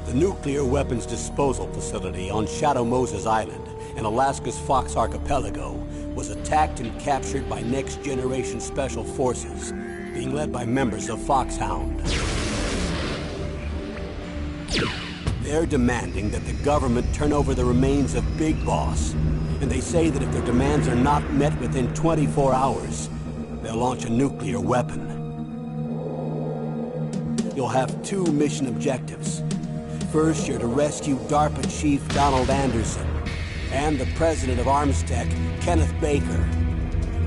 The nuclear weapons disposal facility on Shadow Moses Island in Alaska's Fox Archipelago was attacked and captured by Next Generation Special Forces, being led by members of Foxhound. They're demanding that the government turn over the remains of Big Boss, and they say that if their demands are not met within 24 hours, they'll launch a nuclear weapon. You'll have two mission objectives. First, you're to rescue DARPA Chief Donald Anderson and the president of Armstech, Kenneth Baker.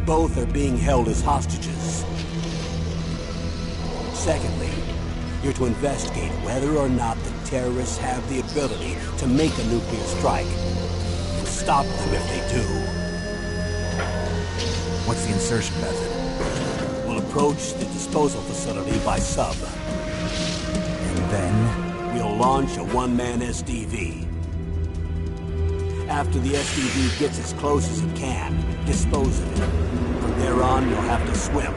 Both are being held as hostages. Secondly, you're to investigate whether or not the terrorists have the ability to make a nuclear strike, and stop them if they do. What's the insertion method? We'll approach the disposal facility by sub. And then? We'll launch a one-man SDV. After the SDV gets as close as it can, dispose of it. From there on, you'll have to swim.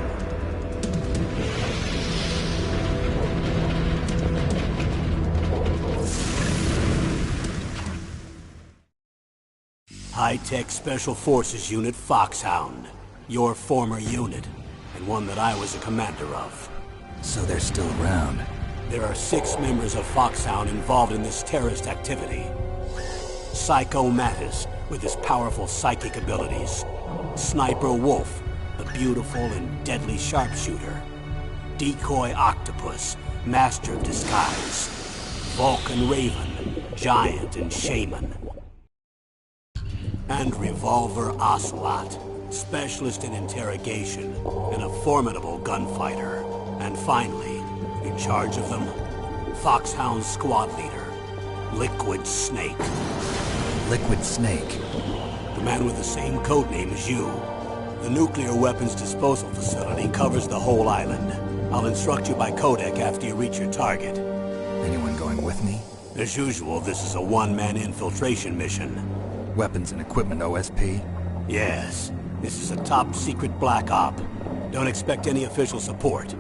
High-Tech Special Forces Unit Foxhound. Your former unit, and one that I was a commander of. So they're still around. There are 6 members of Foxhound involved in this terrorist activity. Psycho Mattis, with his powerful psychic abilities. Sniper Wolf, the beautiful and deadly sharpshooter. Decoy Octopus, master of disguise. Vulcan Raven, giant and shaman. And Revolver Ocelot, specialist in interrogation and a formidable gunfighter. And finally, in charge of them, Foxhound's squad leader, Liquid Snake. Liquid Snake? The man with the same codename as you. The nuclear weapons disposal facility covers the whole island. I'll instruct you by codec after you reach your target. Anyone going with me? As usual, this is a one-man infiltration mission. Weapons and equipment OSP? Yes. This is a top-secret black op. Don't expect any official support.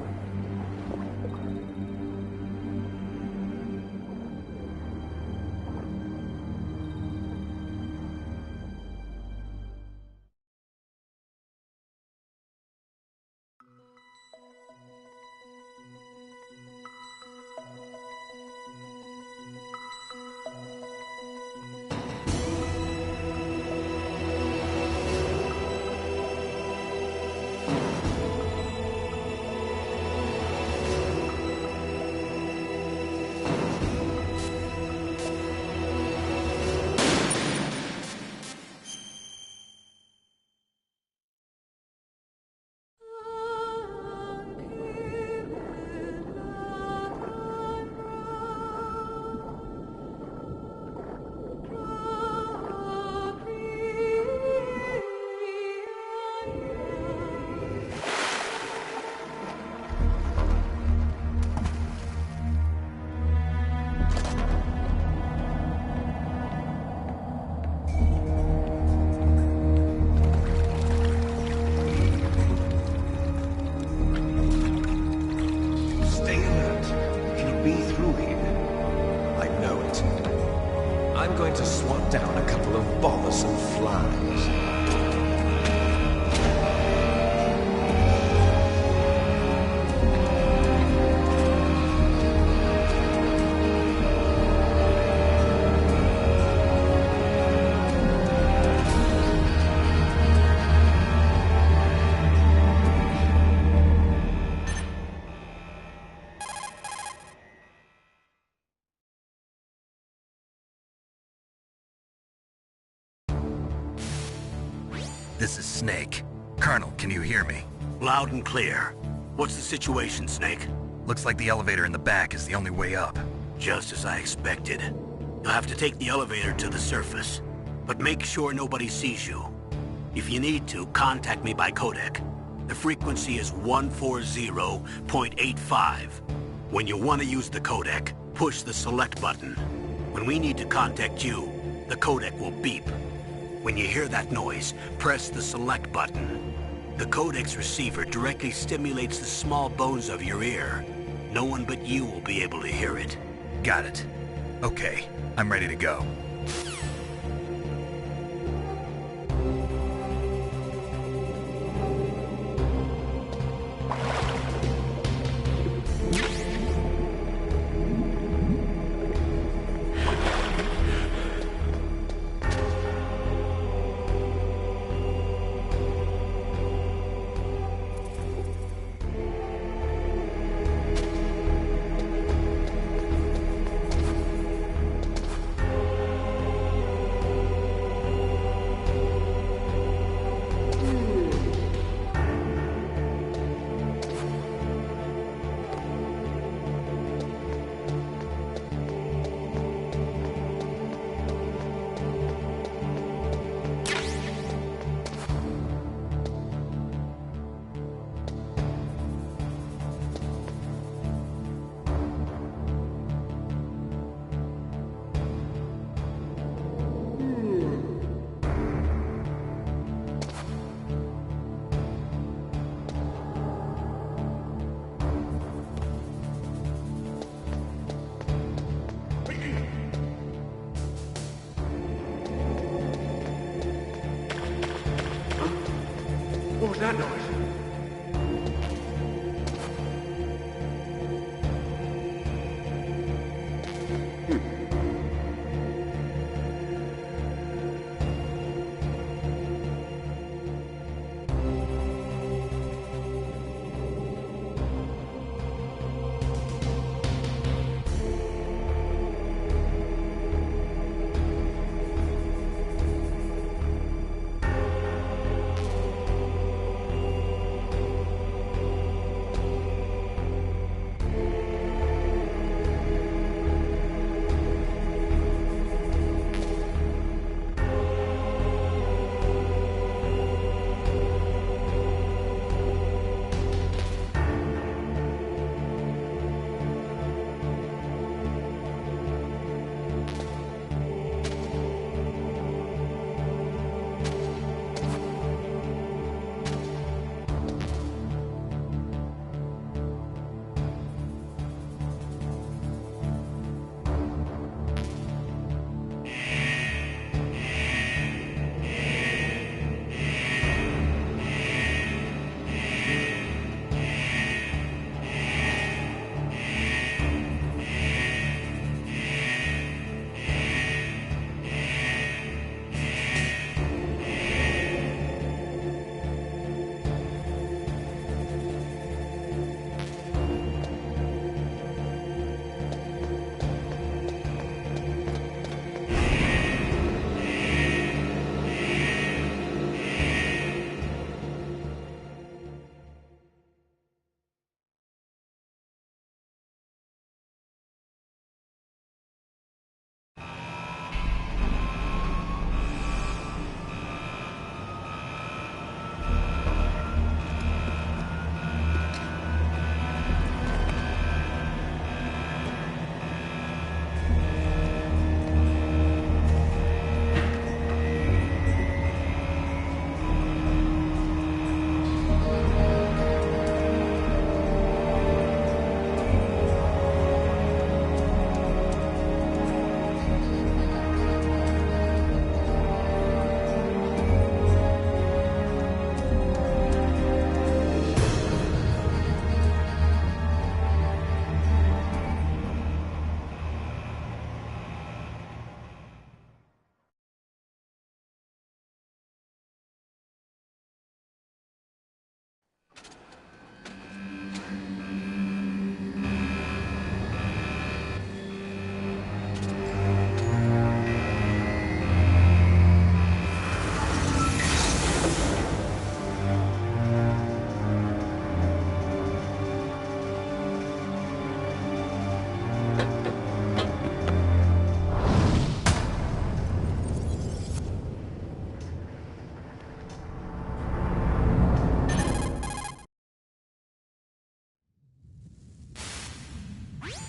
I'm going to swat down a couple of bothersome flies. This is Snake. Colonel, can you hear me? Loud and clear. What's the situation, Snake? Looks like the elevator in the back is the only way up. Just as I expected. You'll have to take the elevator to the surface. But make sure nobody sees you. If you need to, contact me by codec. The frequency is 140.85. When you want to use the codec, push the select button. When we need to contact you, the codec will beep. When you hear that noise, press the select button. The codec's receiver directly stimulates the small bones of your ear. No one but you will be able to hear it. Got it. Okay, I'm ready to go. What was that noise?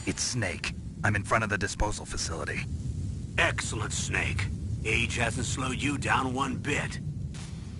It's Snake. I'm in front of the disposal facility. Excellent, Snake. Age hasn't slowed you down one bit.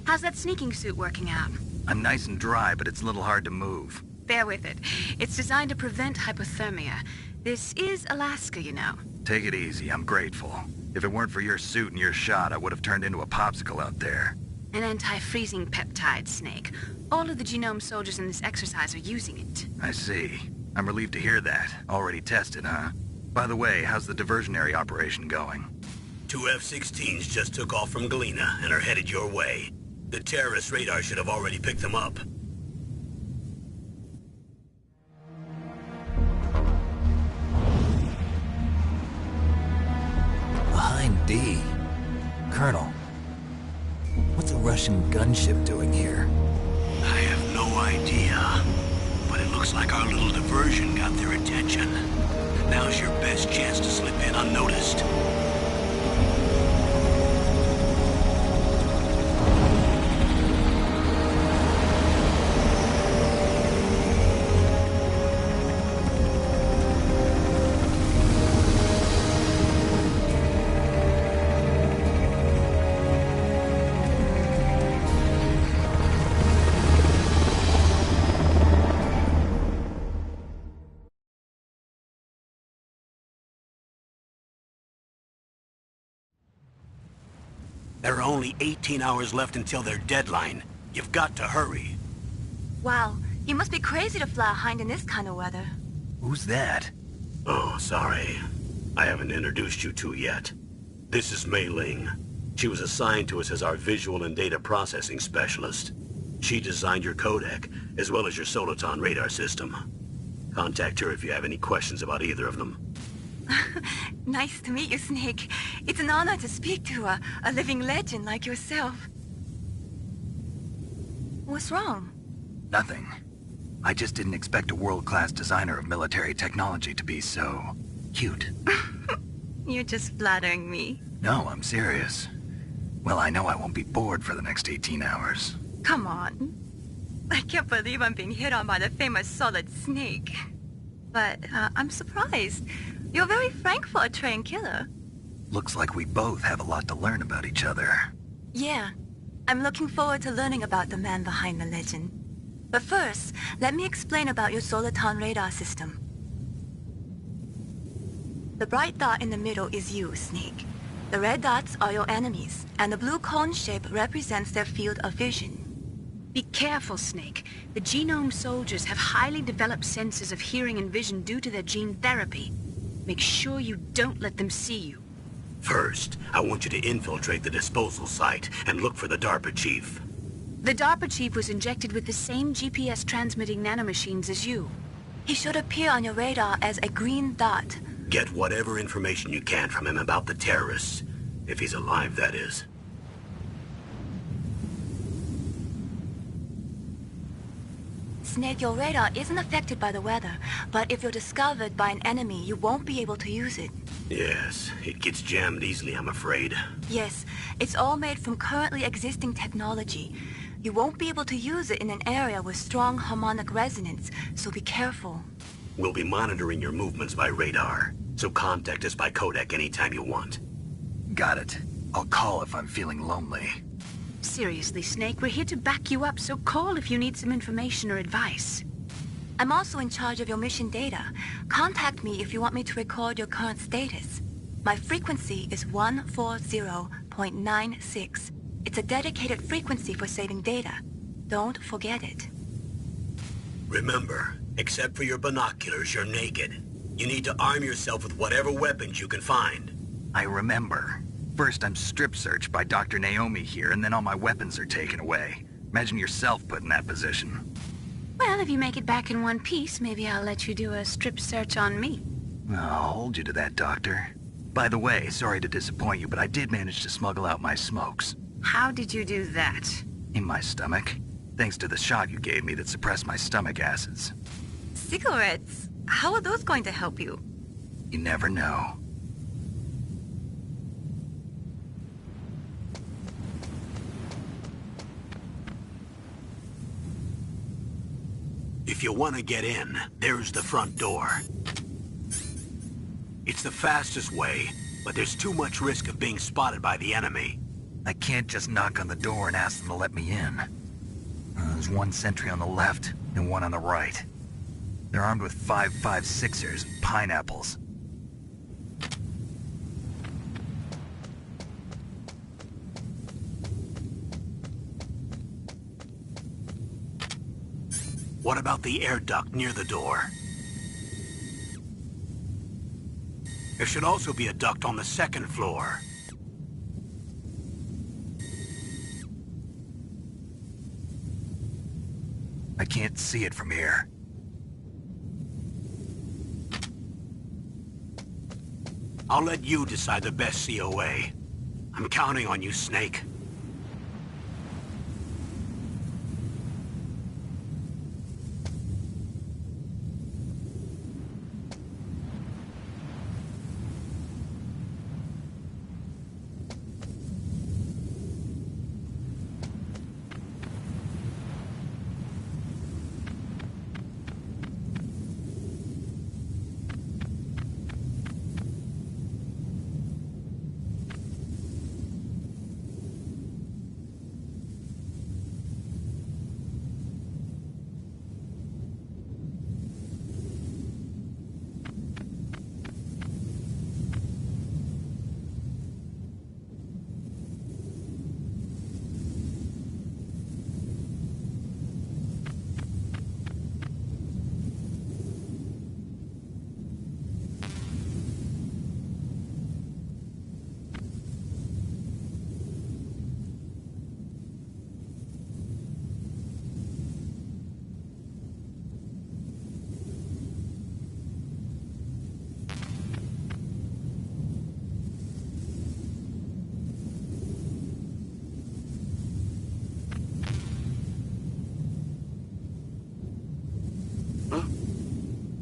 How's that sneaking suit working out? I'm nice and dry, but it's a little hard to move. Bear with it. It's designed to prevent hypothermia. This is Alaska, you know. Take it easy, I'm grateful. If it weren't for your suit and your shot, I would have turned into a popsicle out there. An anti-freezing peptide, Snake. All of the genome soldiers in this exercise are using it. I see. I'm relieved to hear that. Already tested, huh? By the way, how's the diversionary operation going? 2 F-16s just took off from Galena and are headed your way. The terrorist radar should have already picked them up. Behind D. Colonel, what's a Russian gunship doing here? I have no idea, but it looks like our little diversion got their attention. Now's your best chance to slip in unnoticed. There are only 18 hours left until their deadline. You've got to hurry. Wow, you must be crazy to fly a hind in this kind of weather. Who's that? Oh, sorry. I haven't introduced you to yet. This is Mei Ling. She was assigned to us as our visual and data processing specialist. She designed your codec, as well as your Soliton radar system. Contact her if you have any questions about either of them. Nice to meet you, Snake. It's an honor to speak to a living legend like yourself. What's wrong? Nothing. I just didn't expect a world-class designer of military technology to be so... cute. You're just flattering me. No, I'm serious. Well, I know I won't be bored for the next 18 hours. Come on. I can't believe I'm being hit on by the famous Solid Snake. But I'm surprised. You're very frank for a trained killer. Looks like we both have a lot to learn about each other. Yeah. I'm looking forward to learning about the man behind the legend. But first, let me explain about your Soliton radar system. The bright dot in the middle is you, Snake. The red dots are your enemies, and the blue cone shape represents their field of vision. Be careful, Snake. The genome soldiers have highly developed senses of hearing and vision due to their gene therapy. Make sure you don't let them see you. First, I want you to infiltrate the disposal site and look for the DARPA chief. The DARPA chief was injected with the same GPS-transmitting nanomachines as you. He should appear on your radar as a green dot. Get whatever information you can from him about the terrorists. If he's alive, that is. Snake, your radar isn't affected by the weather, but if you're discovered by an enemy, you won't be able to use it. Yes, it gets jammed easily, I'm afraid. Yes, it's all made from currently existing technology. You won't be able to use it in an area with strong harmonic resonance, so be careful. We'll be monitoring your movements by radar, so contact us by codec anytime you want. Got it. I'll call if I'm feeling lonely. Seriously, Snake, we're here to back you up, so call if you need some information or advice. I'm also in charge of your mission data. Contact me if you want me to record your current status. My frequency is 140.96. It's a dedicated frequency for saving data. Don't forget it. Remember, except for your binoculars, you're naked. You need to arm yourself with whatever weapons you can find. I remember. First, I'm strip searched by Dr. Naomi here, and then all my weapons are taken away. Imagine yourself put in that position. Well, if you make it back in one piece, maybe I'll let you do a strip search on me. I'll hold you to that, Doctor. By the way, sorry to disappoint you, but I did manage to smuggle out my smokes. How did you do that? In my stomach. Thanks to the shot you gave me that suppressed my stomach acids. Cigarettes? How are those going to help you? You never know. If you want to get in, there's the front door. It's the fastest way, but there's too much risk of being spotted by the enemy. I can't just knock on the door and ask them to let me in. There's one sentry on the left and one on the right. They're armed with 5.56ers and pineapples. What about the air duct near the door? There should also be a duct on the second floor. I can't see it from here. I'll let you decide the best COA. I'm counting on you, Snake.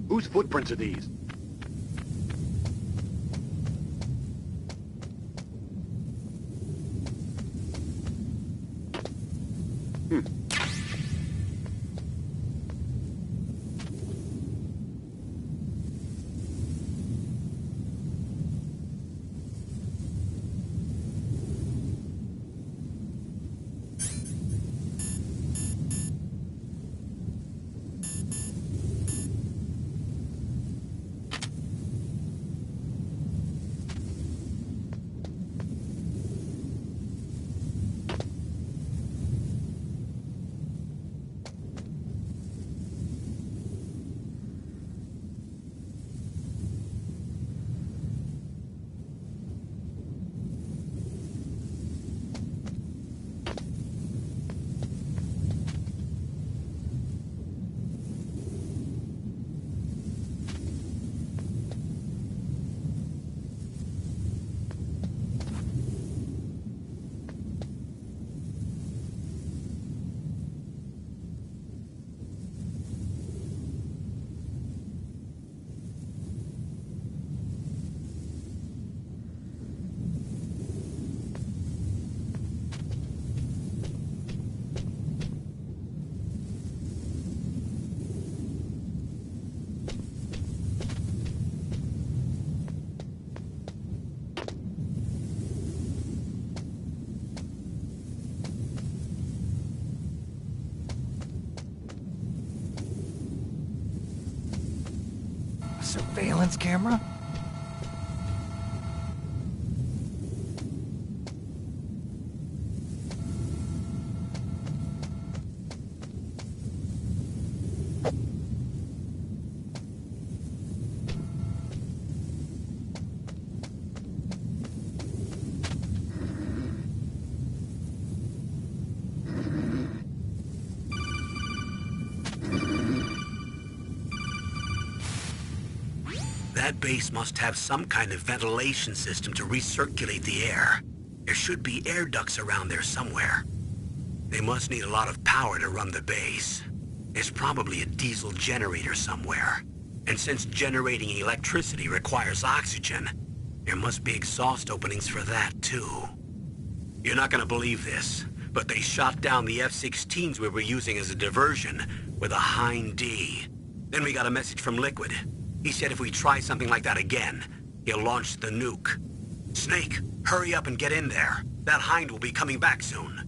Whose footprints are these? Surveillance camera? That base must have some kind of ventilation system to recirculate the air. There should be air ducts around there somewhere. They must need a lot of power to run the base. There's probably a diesel generator somewhere. And since generating electricity requires oxygen, there must be exhaust openings for that too. You're not gonna believe this, but they shot down the F-16s we were using as a diversion with a Hind D. Then we got a message from Liquid. He said if we try something like that again, he'll launch the nuke. Snake, hurry up and get in there. That Hind will be coming back soon.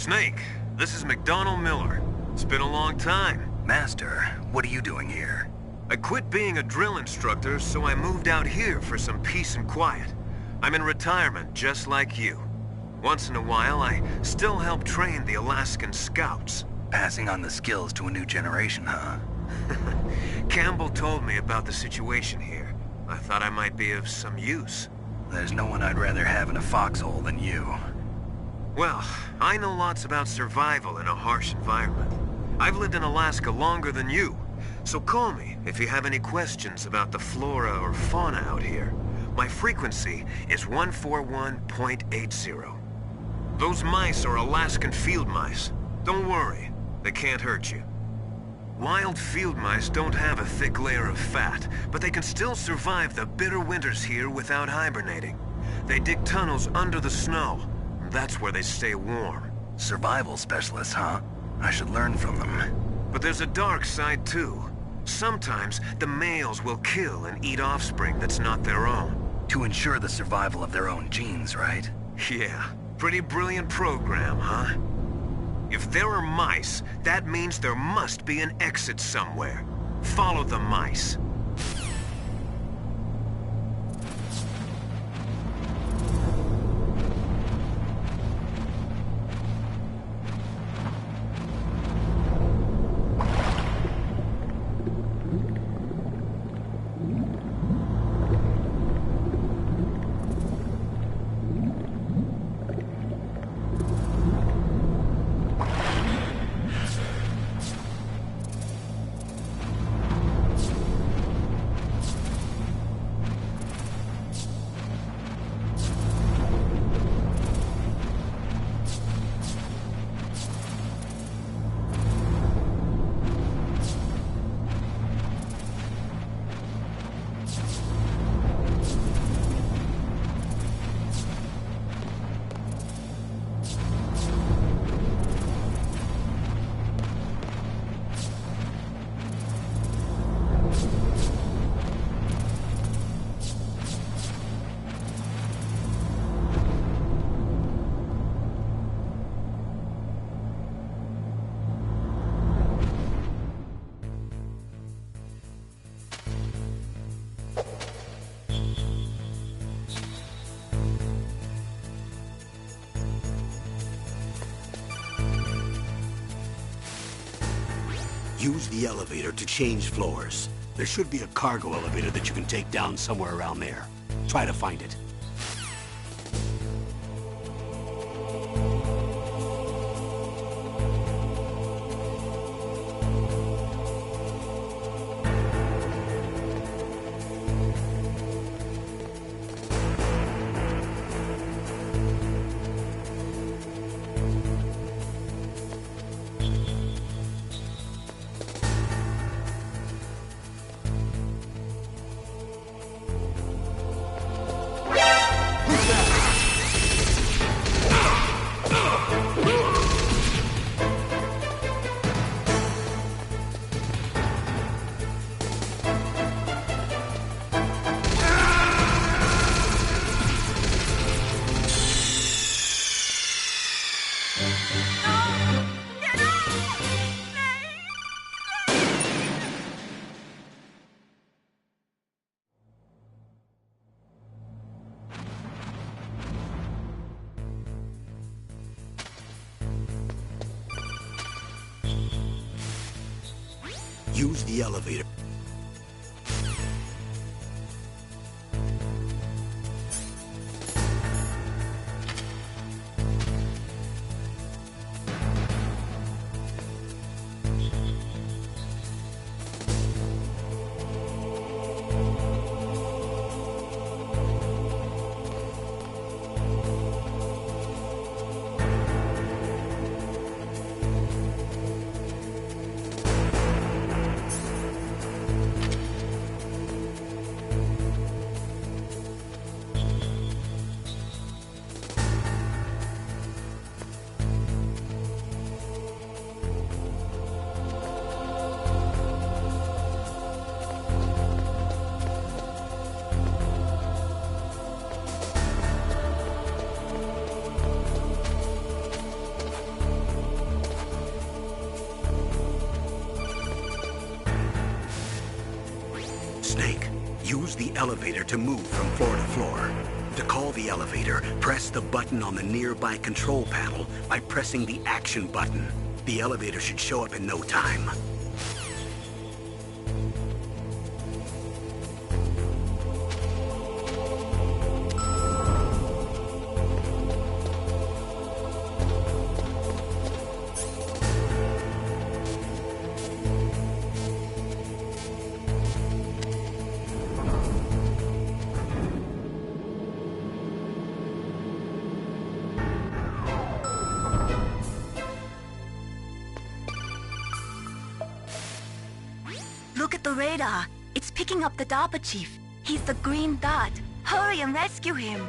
Snake, this is McDonald Miller. It's been a long time. Master, what are you doing here? I quit being a drill instructor, so I moved out here for some peace and quiet. I'm in retirement, just like you. Once in a while, I still help train the Alaskan Scouts. Passing on the skills to a new generation, huh? Campbell told me about the situation here. I thought I might be of some use. There's no one I'd rather have in a foxhole than you. Well, I know lots about survival in a harsh environment. I've lived in Alaska longer than you, so call me if you have any questions about the flora or fauna out here. My frequency is 141.80. Those mice are Alaskan field mice. Don't worry, they can't hurt you. Wild field mice don't have a thick layer of fat, but they can still survive the bitter winters here without hibernating. They dig tunnels under the snow. That's where they stay warm. Survival specialists, huh? I should learn from them. But there's a dark side too. Sometimes the males will kill and eat offspring that's not their own. To ensure the survival of their own genes, right? Yeah, pretty brilliant program, huh? If there are mice, that means there must be an exit somewhere. Follow the mice. Use the elevator to change floors. There should be a cargo elevator that you can take down somewhere around there. Try to find it. Use the elevator. Use the elevator to move from floor to floor. To call the elevator, press the button on the nearby control panel by pressing the action button. The elevator should show up in no time. Look at the radar. It's picking up the DARPA chief. He's the green dot. Hurry and rescue him.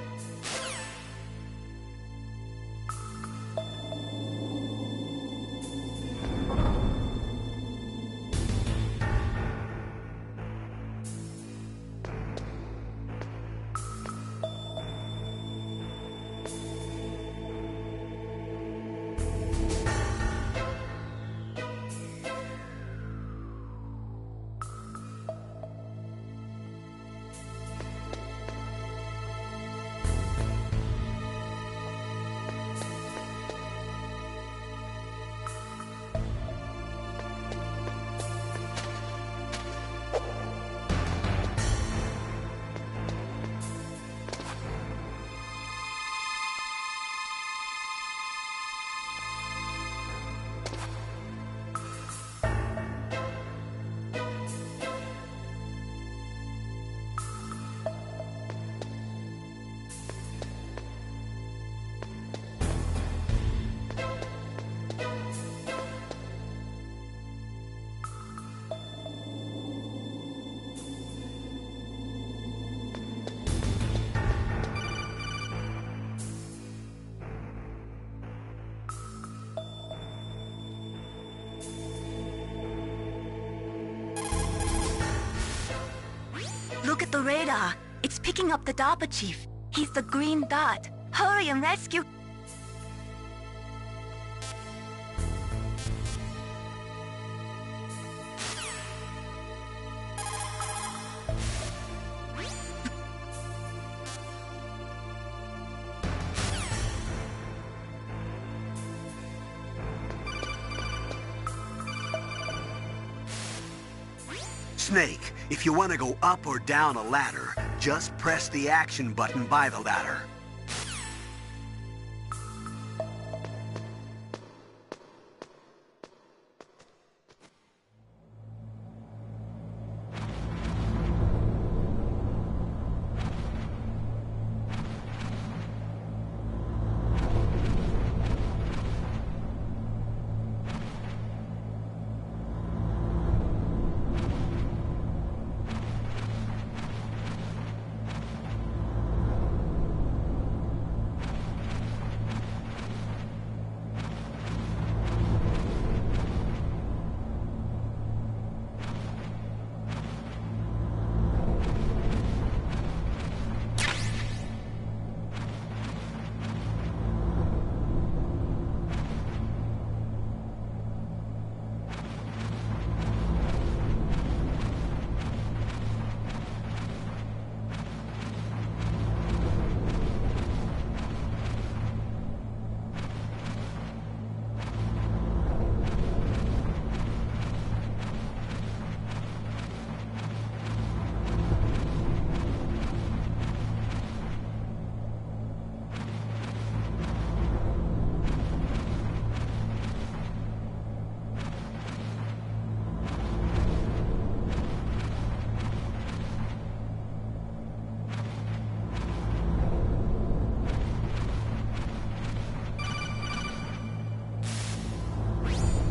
Look at the radar. It's picking up the DARPA chief. He's the green dot. Hurry and rescue... Snake, if you want to go up or down a ladder, just press the action button by the ladder.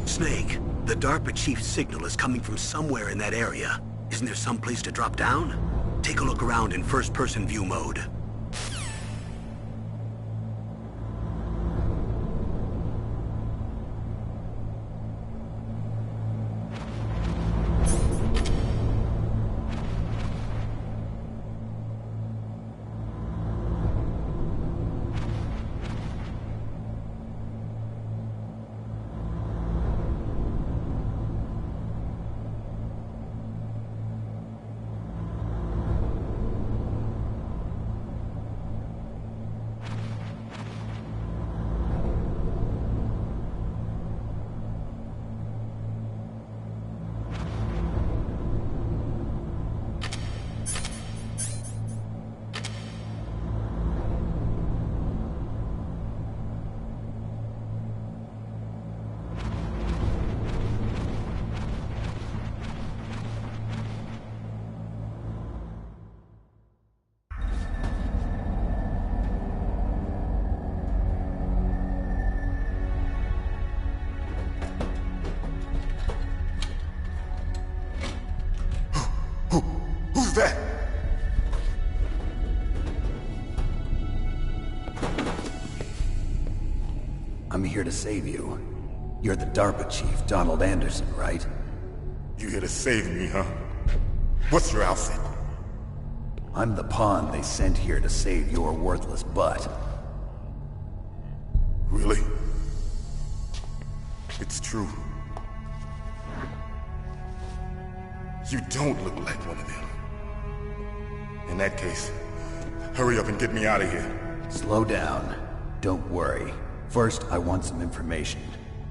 Snake, the DARPA chief's signal is coming from somewhere in that area. Isn't there some place to drop down? Take a look around in first-person view mode. Who's that? I'm here to save you. You're the DARPA chief, Donald Anderson, right? You here to save me, huh? What's your outfit? I'm the pawn they sent here to save your worthless butt. Really? It's true. You don't look like one of them. In that case, hurry up and get me out of here. Slow down. Don't worry. First, I want some information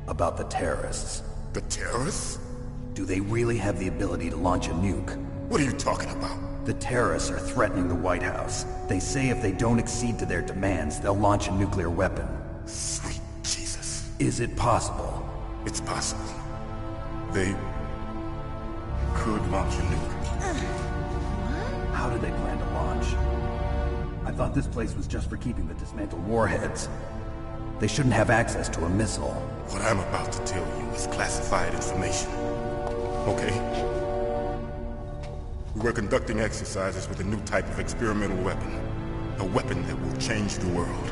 about the terrorists. The terrorists? Do they really have the ability to launch a nuke? What are you talking about? The terrorists are threatening the White House. They say if they don't accede to their demands, they'll launch a nuclear weapon. Sweet Jesus. Is it possible? It's possible. They could launch a nuke. How do they plan to launch? I thought this place was just for keeping the dismantled warheads. They shouldn't have access to a missile. What I'm about to tell you is classified information. Okay? We were conducting exercises with a new type of experimental weapon. A weapon that will change the world.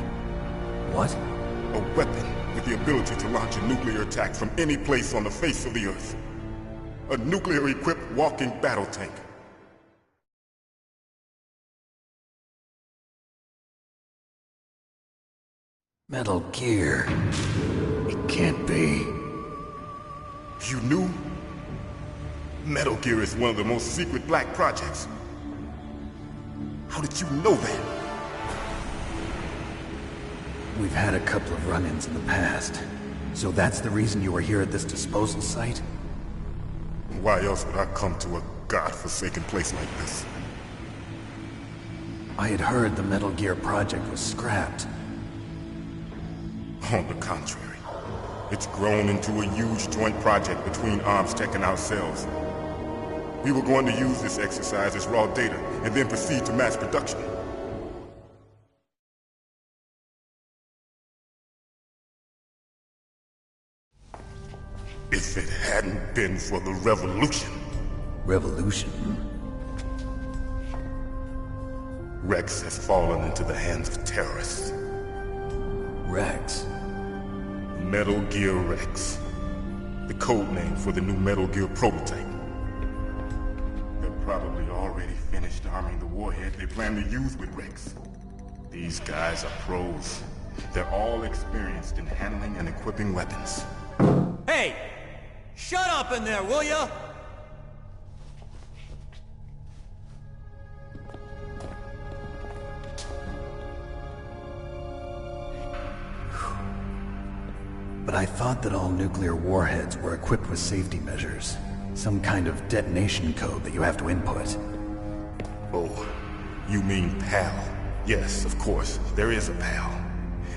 What? A weapon with the ability to launch a nuclear attack from any place on the face of the Earth. A nuclear-equipped walking battle tank. Metal Gear. It can't be. You knew? Metal Gear is one of the most secret black projects. How did you know that? We've had a couple of run-ins in the past. So that's the reason you were here at this disposal site? Why else would I come to a godforsaken place like this? I had heard the Metal Gear project was scrapped. On the contrary, it's grown into a huge joint project between ArmsTech and ourselves. We were going to use this exercise as raw data, and then proceed to mass production. If it hadn't been for the revolution... Revolution? Rex has fallen into the hands of terrorists. Rex? Metal Gear Rex. The code name for the new Metal Gear prototype. They're probably already finished arming the warhead they plan to use with Rex. These guys are pros. They're all experienced in handling and equipping weapons. Hey! Shut up in there, will ya? But I thought that all nuclear warheads were equipped with safety measures. Some kind of detonation code that you have to input. Oh, you mean PAL? Yes, of course, there is a PAL.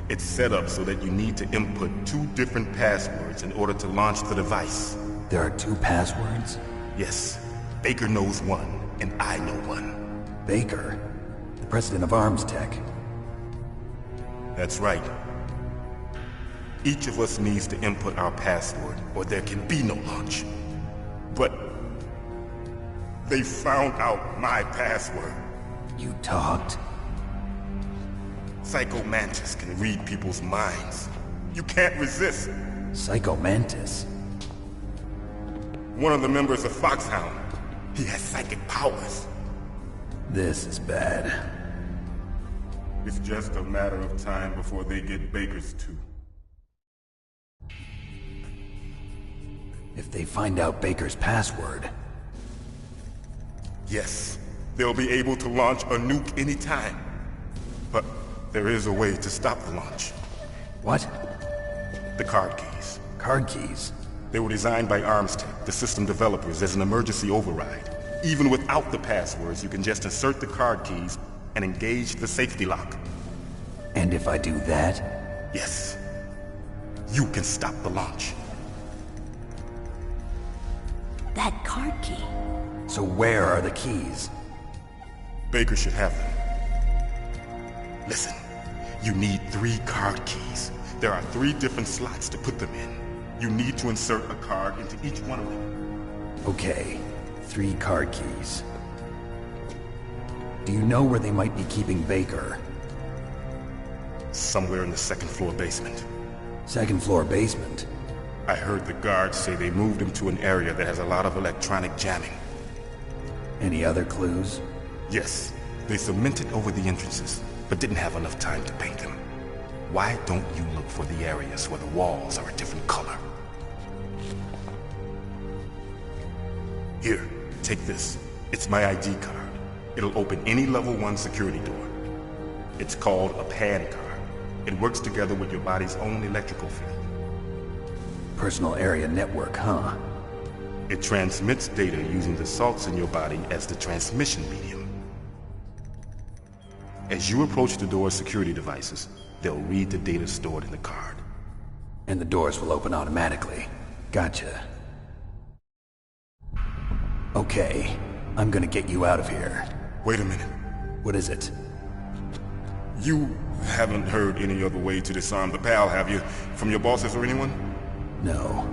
It's set up so that you need to input 2 different passwords in order to launch the device. There are 2 passwords? Yes. Baker knows one, and I know one. Baker? The president of ArmsTech? That's right. Each of us needs to input our password, or there can be no launch. But... they found out my password. You talked? Psycho Mantis can read people's minds. You can't resist. Psycho Mantis? One of the members of Foxhound. He has psychic powers. This is bad. It's just a matter of time before they get Baker's too. If they find out Baker's password... Yes, they'll be able to launch a nuke anytime. But there is a way to stop the launch. What? The card keys. Card keys? They were designed by ArmsTech, the system developers, as an emergency override. Even without the passwords, you can just insert the card keys and engage the safety lock. And if I do that? Yes. You can stop the launch. That card key. So where are the keys? Baker should have them. Listen, you need 3 card keys. There are 3 different slots to put them in. You need to insert a card into each one of them. Okay, 3 card keys. Do you know where they might be keeping Baker? Somewhere in the second floor basement. Second floor basement? I heard the guards say they moved him to an area that has a lot of electronic jamming. Any other clues? Yes. They cemented over the entrances, but didn't have enough time to paint them. Why don't you look for the areas where the walls are a different color? Here, take this. It's my ID card. It'll open any level 1 security door. It's called a PAN card. It works together with your body's own electrical field. Personal area network, huh? It transmits data using the salts in your body as the transmission medium. As you approach the door's security devices, they'll read the data stored in the card. And the doors will open automatically. Gotcha. Okay, I'm gonna get you out of here. Wait a minute. What is it? You haven't heard any other way to disarm the PAL, have you? From your bosses or anyone? No.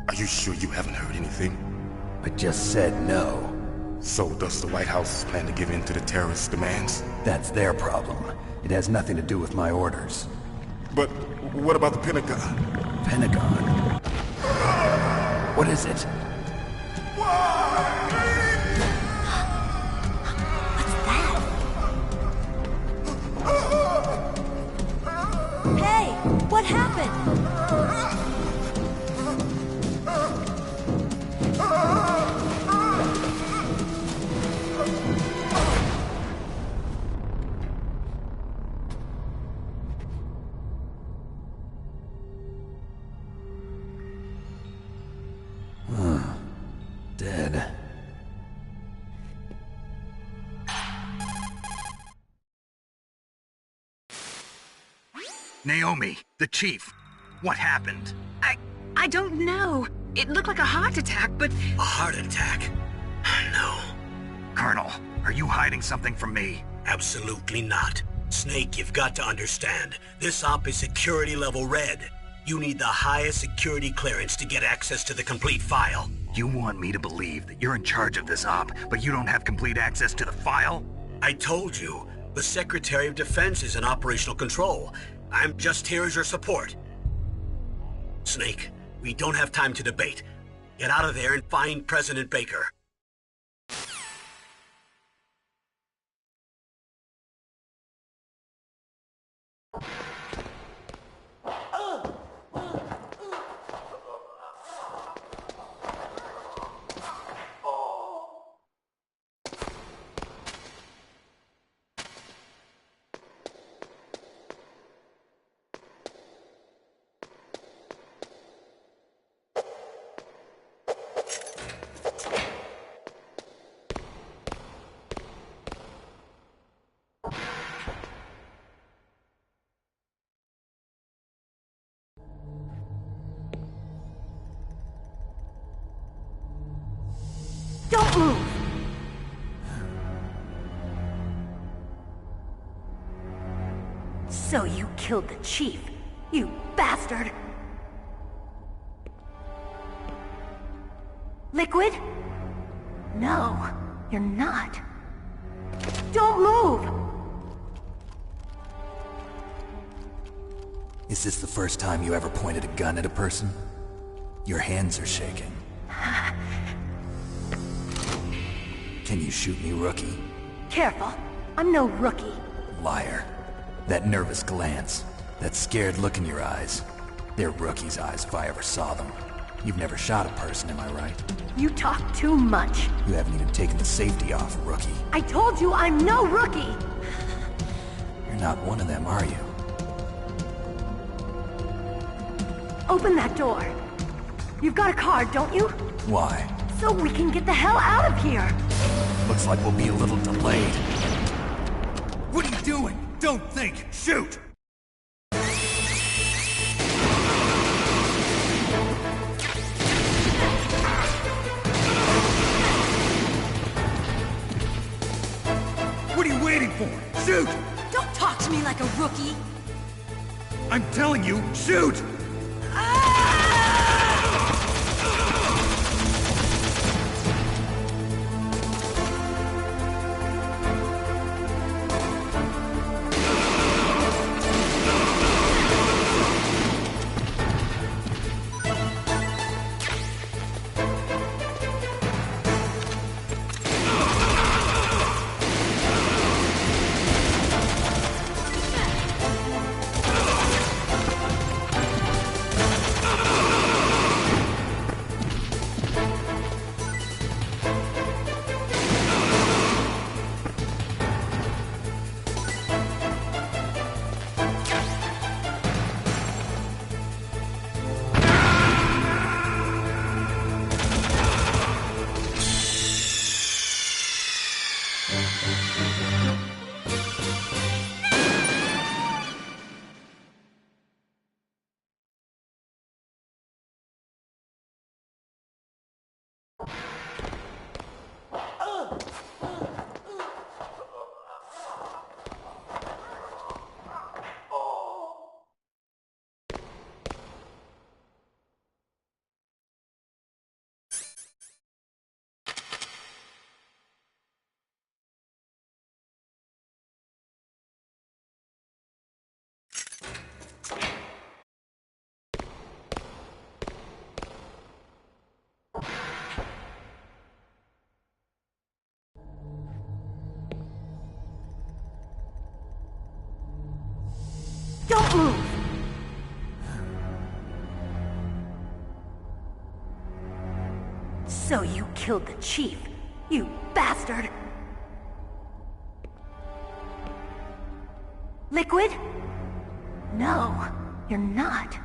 Are you sure you haven't heard anything? I just said no. So does the White House plan to give in to the terrorists' demands? That's their problem. It has nothing to do with my orders. But what about the Pentagon? Pentagon? What is it? Hey, what happened? Dead. Naomi, the chief. What happened? I don't know. It looked like a heart attack, but... A heart attack? No. Colonel, are you hiding something from me? Absolutely not. Snake, you've got to understand. This op is security level red. You need the highest security clearance to get access to the complete file. You want me to believe that you're in charge of this op, but you don't have complete access to the file? I told you, the Secretary of Defense is in operational control. I'm just here as your support. Snake, we don't have time to debate. Get out of there and find President Baker. Don't move! So you killed the chief, you bastard! Liquid? No, you're not. Don't move! Is this the first time you ever pointed a gun at a person? Your hands are shaking. Can you shoot me, rookie? Careful, I'm no rookie. Liar. That nervous glance, that scared look in your eyes. They're rookie's eyes if I ever saw them. You've never shot a person, am I right? You talk too much. You haven't even taken the safety off, rookie. I told you I'm no rookie! You're not one of them, are you? Open that door. You've got a card, don't you? Why? So we can get the hell out of here! Looks like we'll be a little delayed. What are you doing? Don't think! Shoot! What are you waiting for? Shoot! Don't talk to me like a rookie! I'm telling you, shoot! Don't move! So you killed the chief, you bastard! Liquid? No, you're not.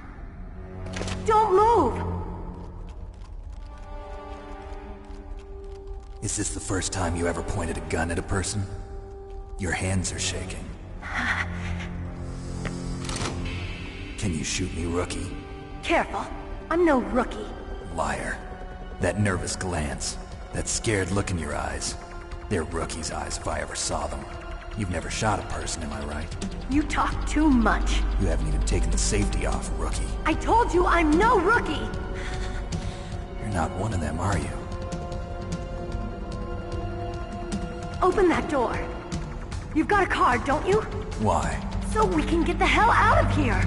Don't move! Is this the first time you ever pointed a gun at a person? Your hands are shaking. Can you shoot me, rookie? Careful, I'm no rookie. Liar. That nervous glance, that scared look in your eyes. They're rookie's eyes if I ever saw them. You've never shot a person, am I right? You talk too much. You haven't even taken the safety off, rookie. I told you I'm no rookie! You're not one of them, are you? Open that door. You've got a card, don't you? Why? So we can get the hell out of here!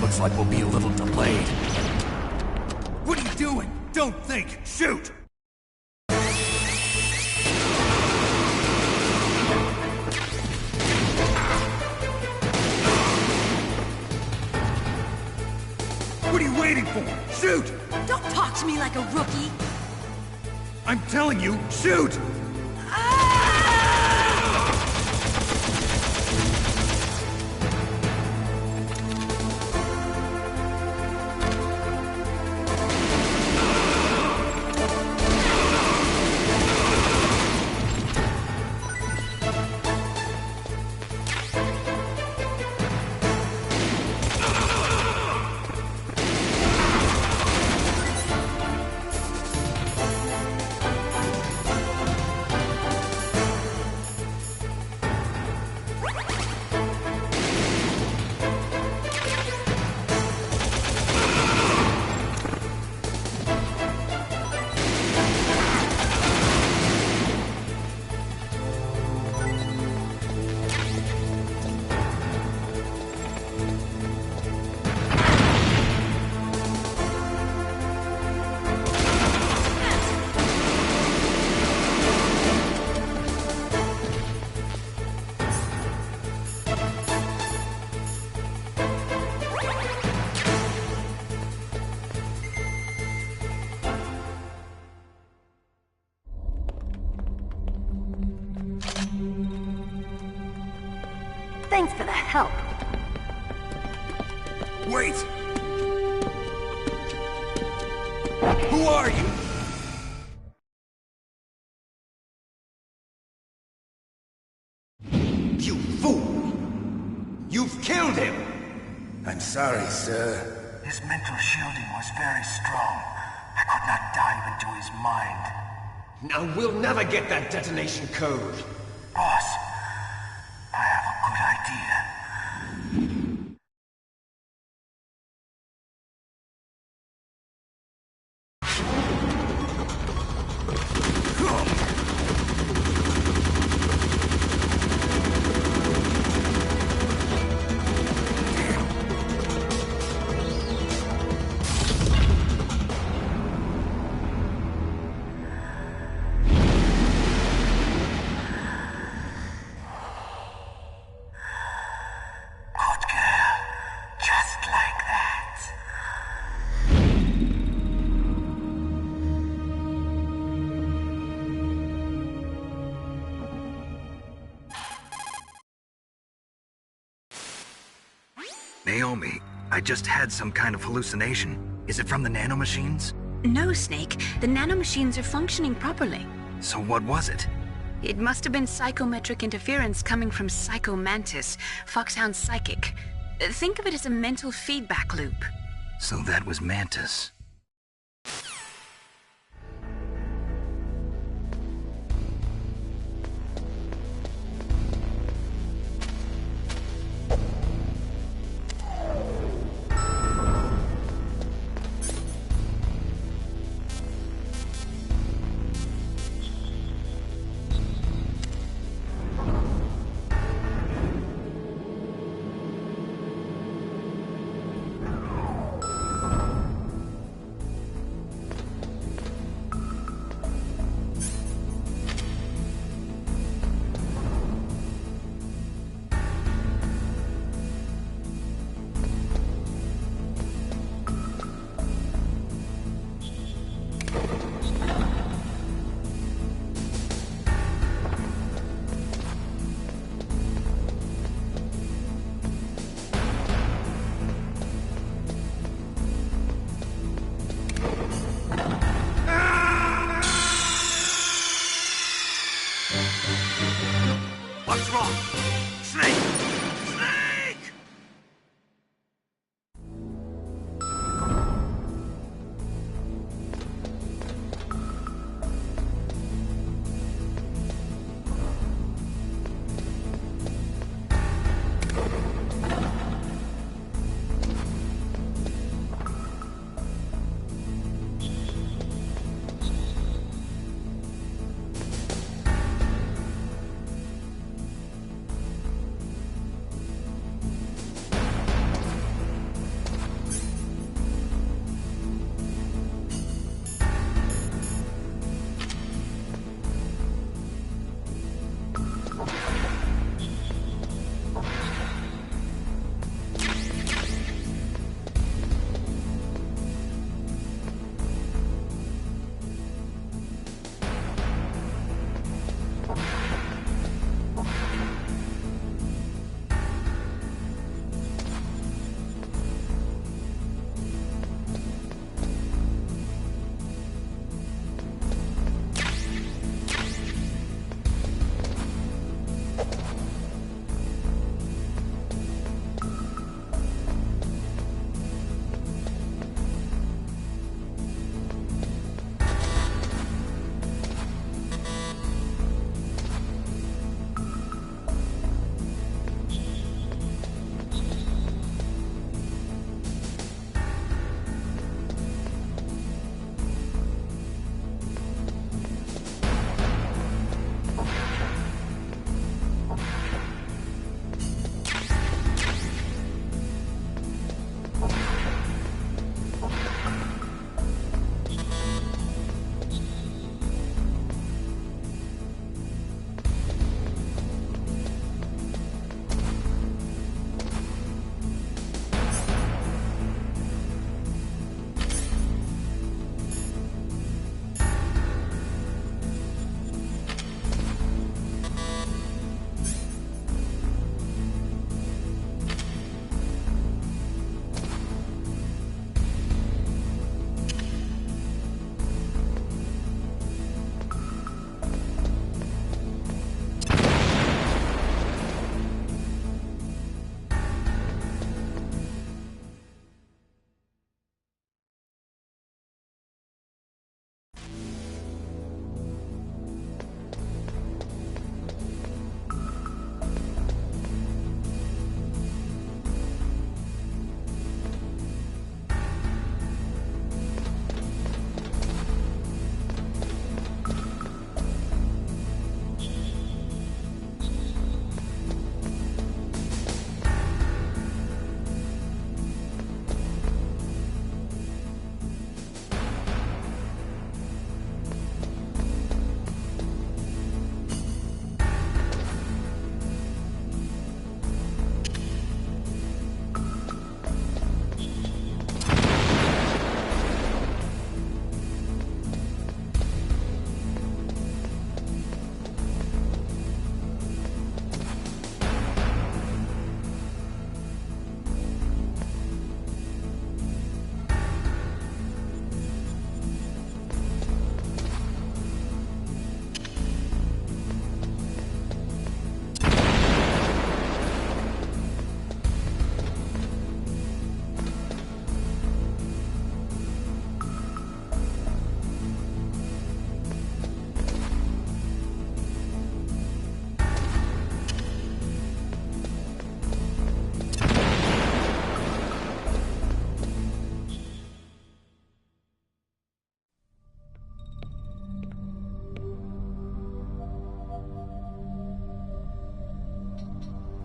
Looks like we'll be a little delayed. What are you doing? Don't think! Shoot! What are you waiting for? Shoot! Don't talk to me like a rookie! I'm telling you, shoot! Thanks for the help. Wait! Who are you? You fool! You've killed him! I'm sorry, sir. His mental shielding was very strong. I could not dive into his mind. Now we'll never get that detonation code. Boss, I have a good idea. Naomi, I just had some kind of hallucination. Is it from the nanomachines? No, Snake. The nanomachines are functioning properly. So what was it? It must have been psychometric interference coming from Psycho Mantis, Foxhound's psychic. Think of it as a mental feedback loop. So that was Mantis. wrong? Snake! Snake!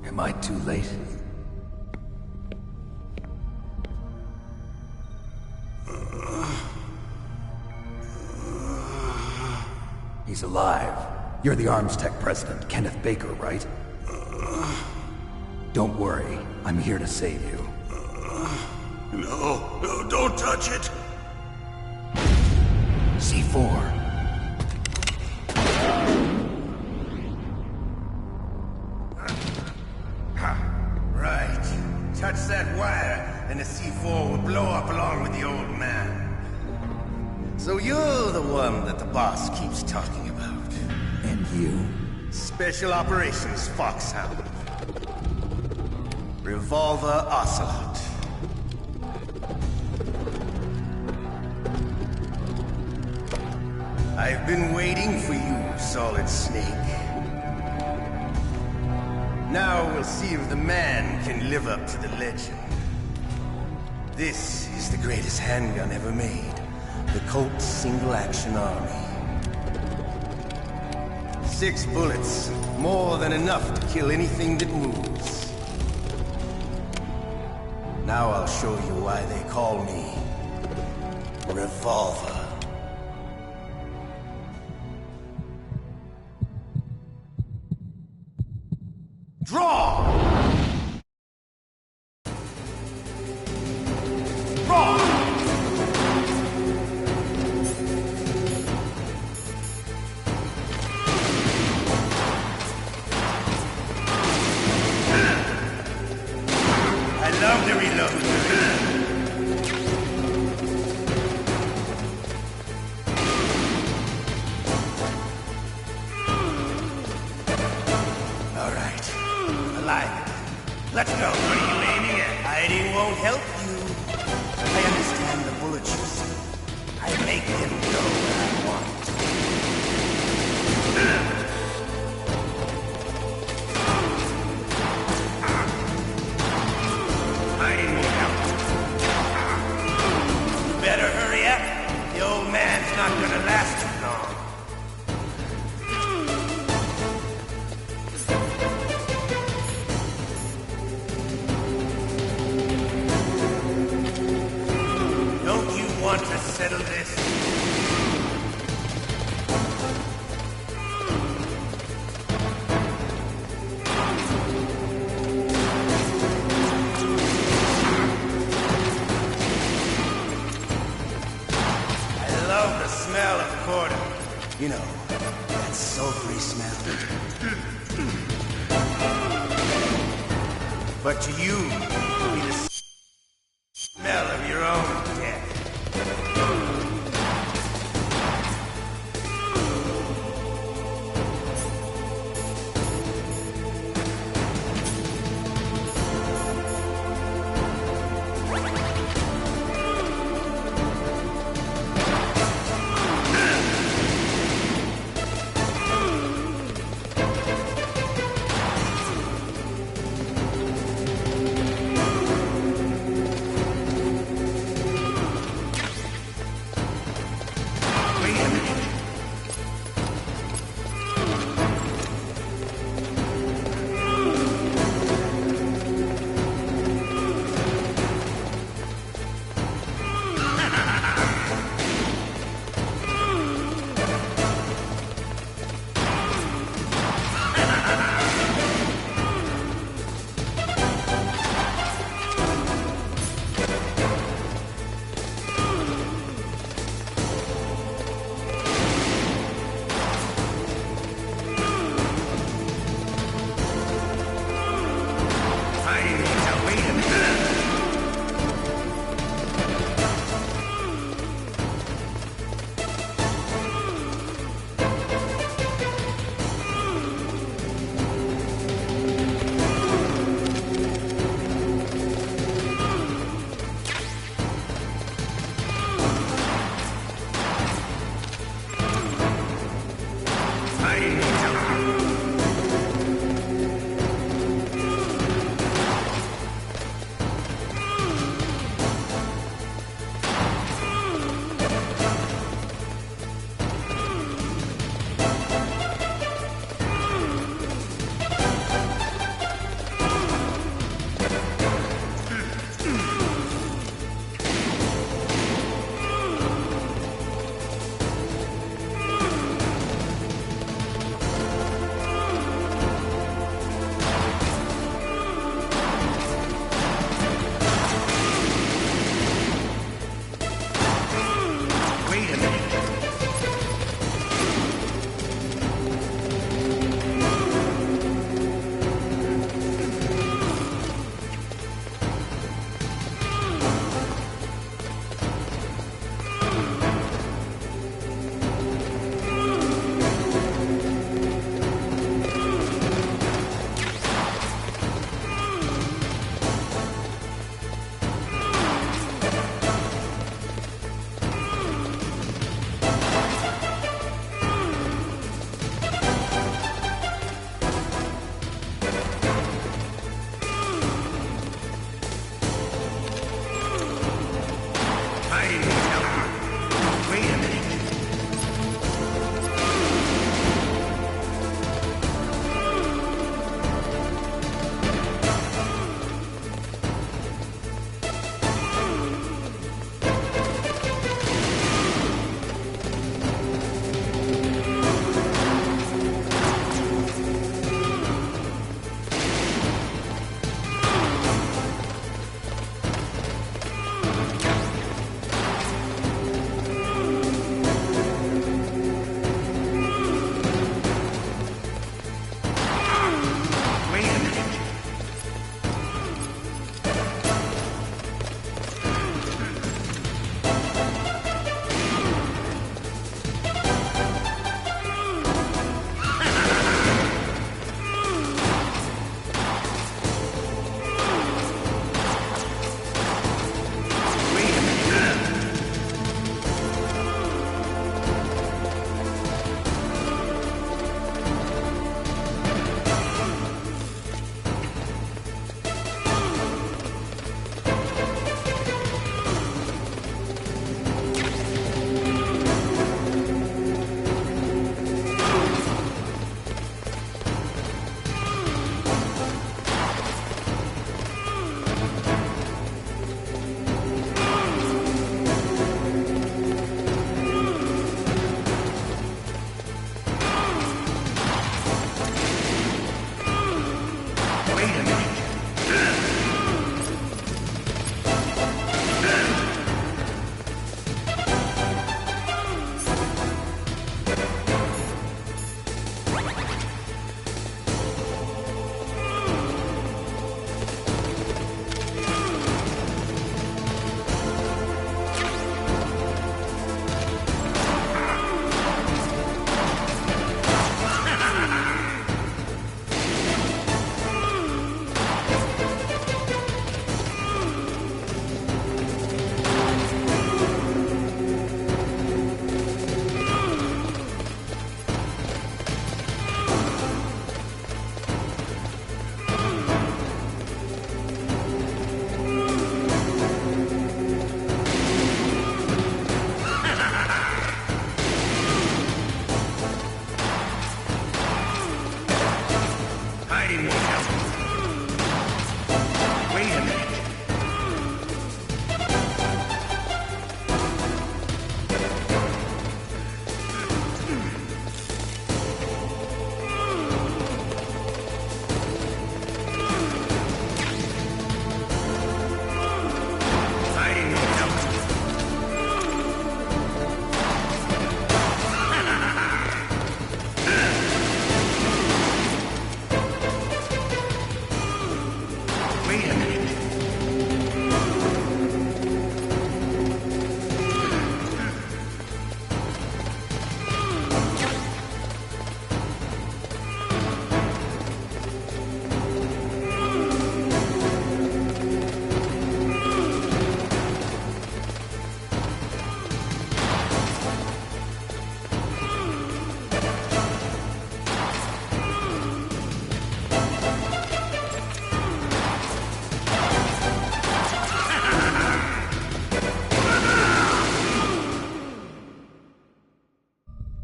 Am I too late? He's alive. You're the ArmsTech president, Kenneth Baker, right? Don't worry. I'm here to save you. No, don't touch it! C4. Right. Touch that wire, and the C4 will blow up along with the old man. So you're the one that the boss keeps talking about. And you? Special Operations Foxhound. Revolver Ocelot. I've been waiting for you, Solid Snake. Now we'll see if the man can live up to the legend. This is the greatest handgun ever made. The Colt Single Action Army. 6 bullets, more than enough to kill anything that moves. Now I'll show you why they call me Revolver. Draw! Draw! I love to reload. All right. Alive. Let's go. What are you aiming at? Hiding won't help you. I understand the bullets you see. I make them go where I want. Hiding won't help. You better hurry up. The old man's not gonna last too long. Don't you want to settle this? I love the smell of quarter. You know, that sulfury smell. But to you, it'll be the smell of your own death.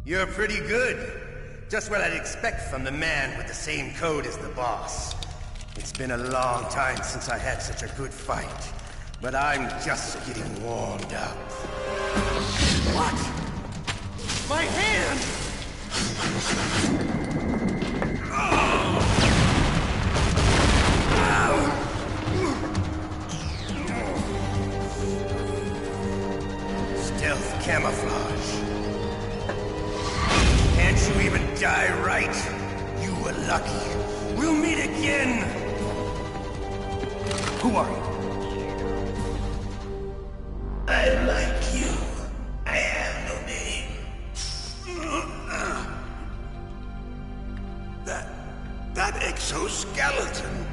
You're pretty good. Just what I'd expect from the man with the same code as the boss. It's been a long time since I had such a good fight, but I'm just getting warmed up. What? My hand! Stealth camouflage. Can't you even die right? You were lucky. We'll meet again! Who are you? I'm like you. I have no name. That exoskeleton.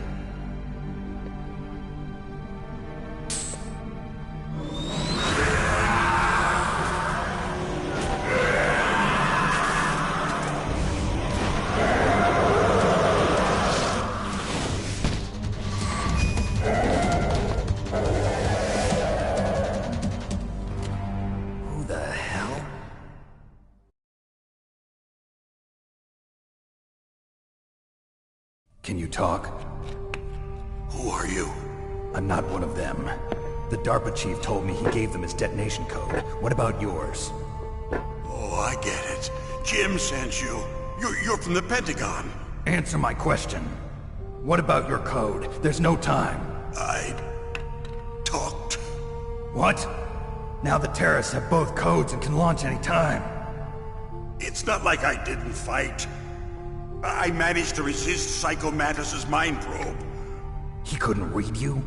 Can you talk? Who are you? I'm not one of them. The DARPA chief told me he gave them his detonation code. What about yours? Oh, I get it. Jim sent you. You're from the Pentagon. Answer my question. What about your code? There's no time. I talked. What? Now the terrorists have both codes and can launch any time. It's not like I didn't fight. I managed to resist Psycho Mantis's mind probe. He couldn't read you?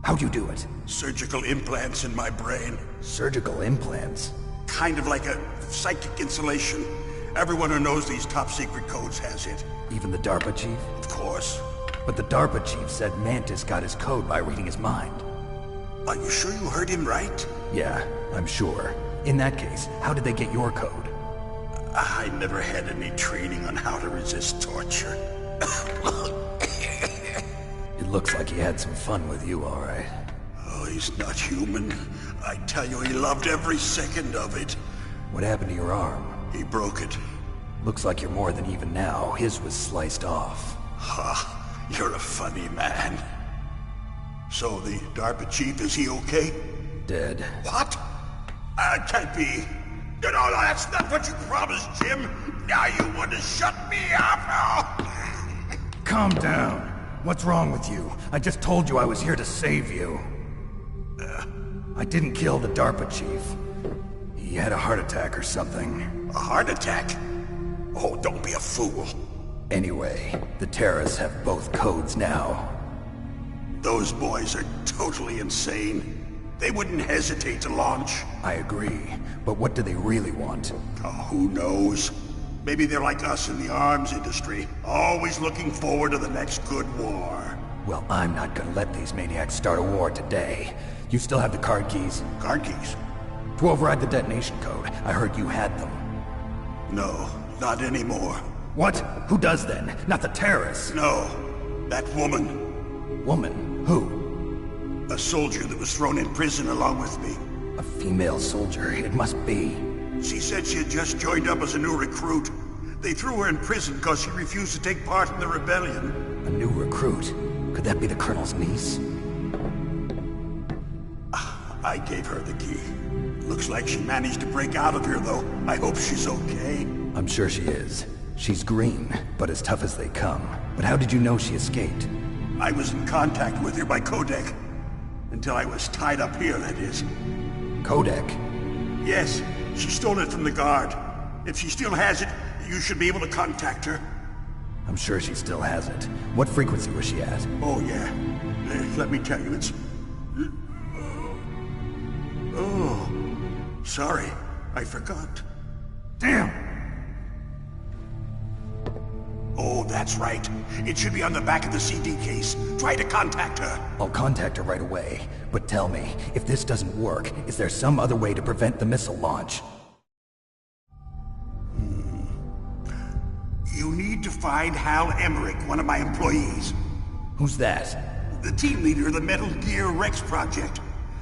How'd you do it? Surgical implants in my brain. Surgical implants? Kind of like a psychic insulation. Everyone who knows these top-secret codes has it. Even the DARPA chief? Of course. But the DARPA chief said Mantis got his code by reading his mind. Are you sure you heard him right? Yeah, I'm sure. In that case, how did they get your code? I never had any training on how to resist torture. It looks like he had some fun with you, all right. Oh, he's not human. I tell you, he loved every second of it. What happened to your arm? He broke it. Looks like you're more than even now. His was sliced off. Ha, you're a funny man. So the DARPA chief, is he okay? Dead. What? Can't be. No, that's not what you promised, Jim. Now you want to shut me up? Calm down. What's wrong with you? I just told you I was here to save you. I didn't kill the DARPA chief. He had a heart attack or something. A heart attack? Oh, don't be a fool. Anyway, the terrorists have both codes now. Those boys are totally insane. They wouldn't hesitate to launch. I agree, but what do they really want? Oh, who knows? Maybe they're like us in the arms industry, always looking forward to the next good war. Well, I'm not gonna let these maniacs start a war today. You still have the card keys? Card keys? To override the detonation code. I heard you had them. No, not anymore. What? Who does then? Not the terrorists? No, that woman. Woman? Who? A soldier that was thrown in prison along with me. A female soldier, it must be. She said she had just joined up as a new recruit. They threw her in prison because she refused to take part in the rebellion. A new recruit? Could that be the Colonel's niece? I gave her the key. Looks like she managed to break out of here, though. I hope she's okay. I'm sure she is. She's green, but as tough as they come. But how did you know she escaped? I was in contact with her by codec. Until I was tied up here, that is. Codec? Yes, she stole it from the guard. If she still has it, you should be able to contact her. I'm sure she still has it. What frequency was she at? Oh, yeah. Let me tell you, it's... Oh, sorry. I forgot. Damn! Oh, that's right. It should be on the back of the CD case. Try to contact her. I'll contact her right away. But tell me, if this doesn't work, is there some other way to prevent the missile launch? You need to find Hal Emmerich, one of my employees. Who's that? The team leader of the Metal Gear Rex project.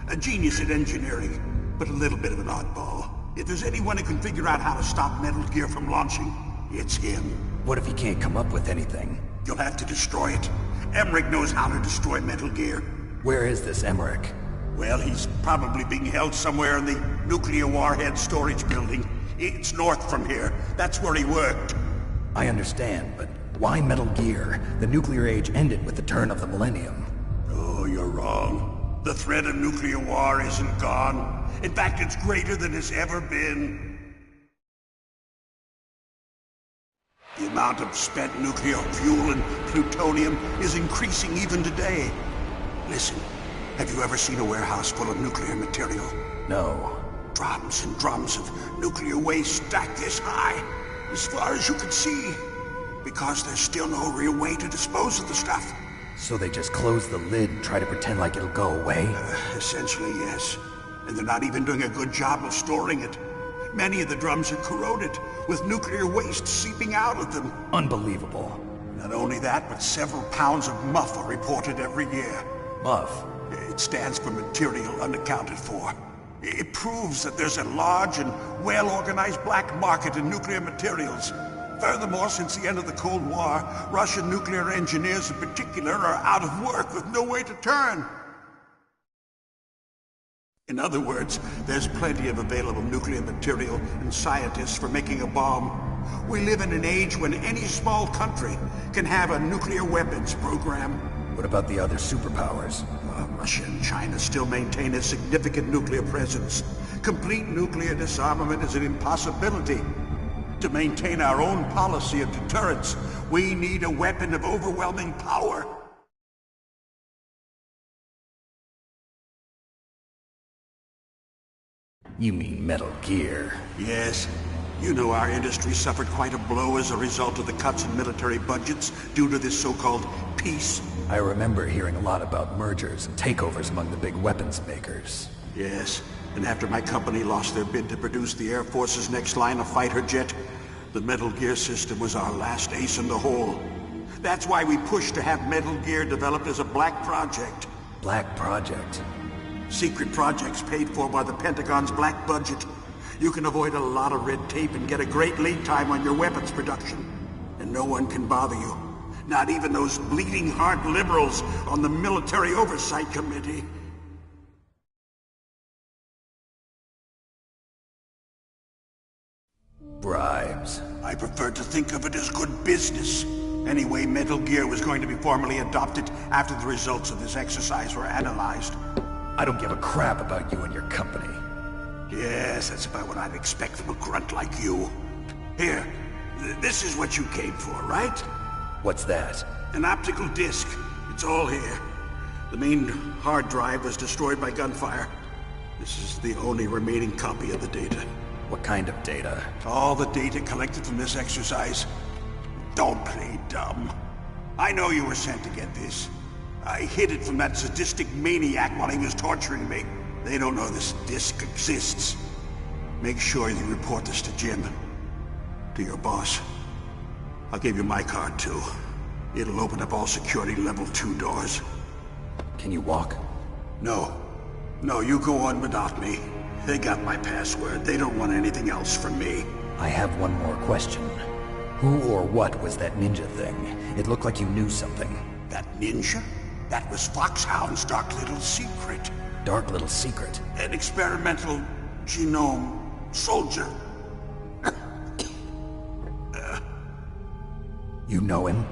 A genius at engineering, but a little bit of an oddball. If there's anyone who can figure out how to stop Metal Gear from launching, it's him. What if he can't come up with anything? You'll have to destroy it. Emmerich knows how to destroy Metal Gear. Where is this Emmerich? Well, he's probably being held somewhere in the nuclear warhead storage building. It's north from here. That's where he worked. I understand, but why Metal Gear? The nuclear age ended with the turn of the millennium. Oh, you're wrong. The threat of nuclear war isn't gone. In fact, it's greater than it's ever been. The amount of spent nuclear fuel and plutonium is increasing even today. Listen, have you ever seen a warehouse full of nuclear material? No. Drums and drums of nuclear waste stacked this high, as far as you can see. Because there's still no real way to dispose of the stuff. So they just close the lid and try to pretend like it'll go away? Essentially, yes. And they're not even doing a good job of storing it. Many of the drums are corroded, with nuclear waste seeping out of them. Unbelievable. Not only that, but several pounds of MUF are reported every year. MUF? It stands for material unaccounted for. It proves that there's a large and well-organized black market in nuclear materials. Furthermore, since the end of the Cold War, Russian nuclear engineers in particular are out of work with no way to turn. In other words, there's plenty of available nuclear material and scientists for making a bomb. We live in an age when any small country can have a nuclear weapons program. What about the other superpowers? Russia and China still maintain a significant nuclear presence. Complete nuclear disarmament is an impossibility. To maintain our own policy of deterrence, we need a weapon of overwhelming power. You mean Metal Gear? Yes. You know our industry suffered quite a blow as a result of the cuts in military budgets due to this so-called peace. I remember hearing a lot about mergers and takeovers among the big weapons makers. Yes, and after my company lost their bid to produce the Air Force's next line of fighter jet, the Metal Gear system was our last ace in the hole. That's why we pushed to have Metal Gear developed as a black project. Black project? Secret projects paid for by the Pentagon's black budget. You can avoid a lot of red tape and get a great lead time on your weapons production. And no one can bother you. Not even those bleeding heart liberals on the Military Oversight Committee. Bribes. I prefer to think of it as good business. Anyway, Metal Gear was going to be formally adopted after the results of this exercise were analyzed. I don't give a crap about you and your company. Yes, that's about what I'd expect from a grunt like you. Here, this is what you came for, right? What's that? An optical disc. It's all here. The main hard drive was destroyed by gunfire. This is the only remaining copy of the data. What kind of data? All the data collected from this exercise. Don't play dumb. I know you were sent to get this. I hid it from that sadistic maniac while he was torturing me. They don't know this disc exists. Make sure you report this to Jim. To your boss. I'll give you my card, too. It'll open up all security level 2 doors. Can you walk? No. No, you go on without me. They got my password. They don't want anything else from me. I have one more question. Who or what was that ninja thing? It looked like you knew something. That ninja? That was Foxhound's dark little secret. Dark little secret? An experimental genome soldier. You know him?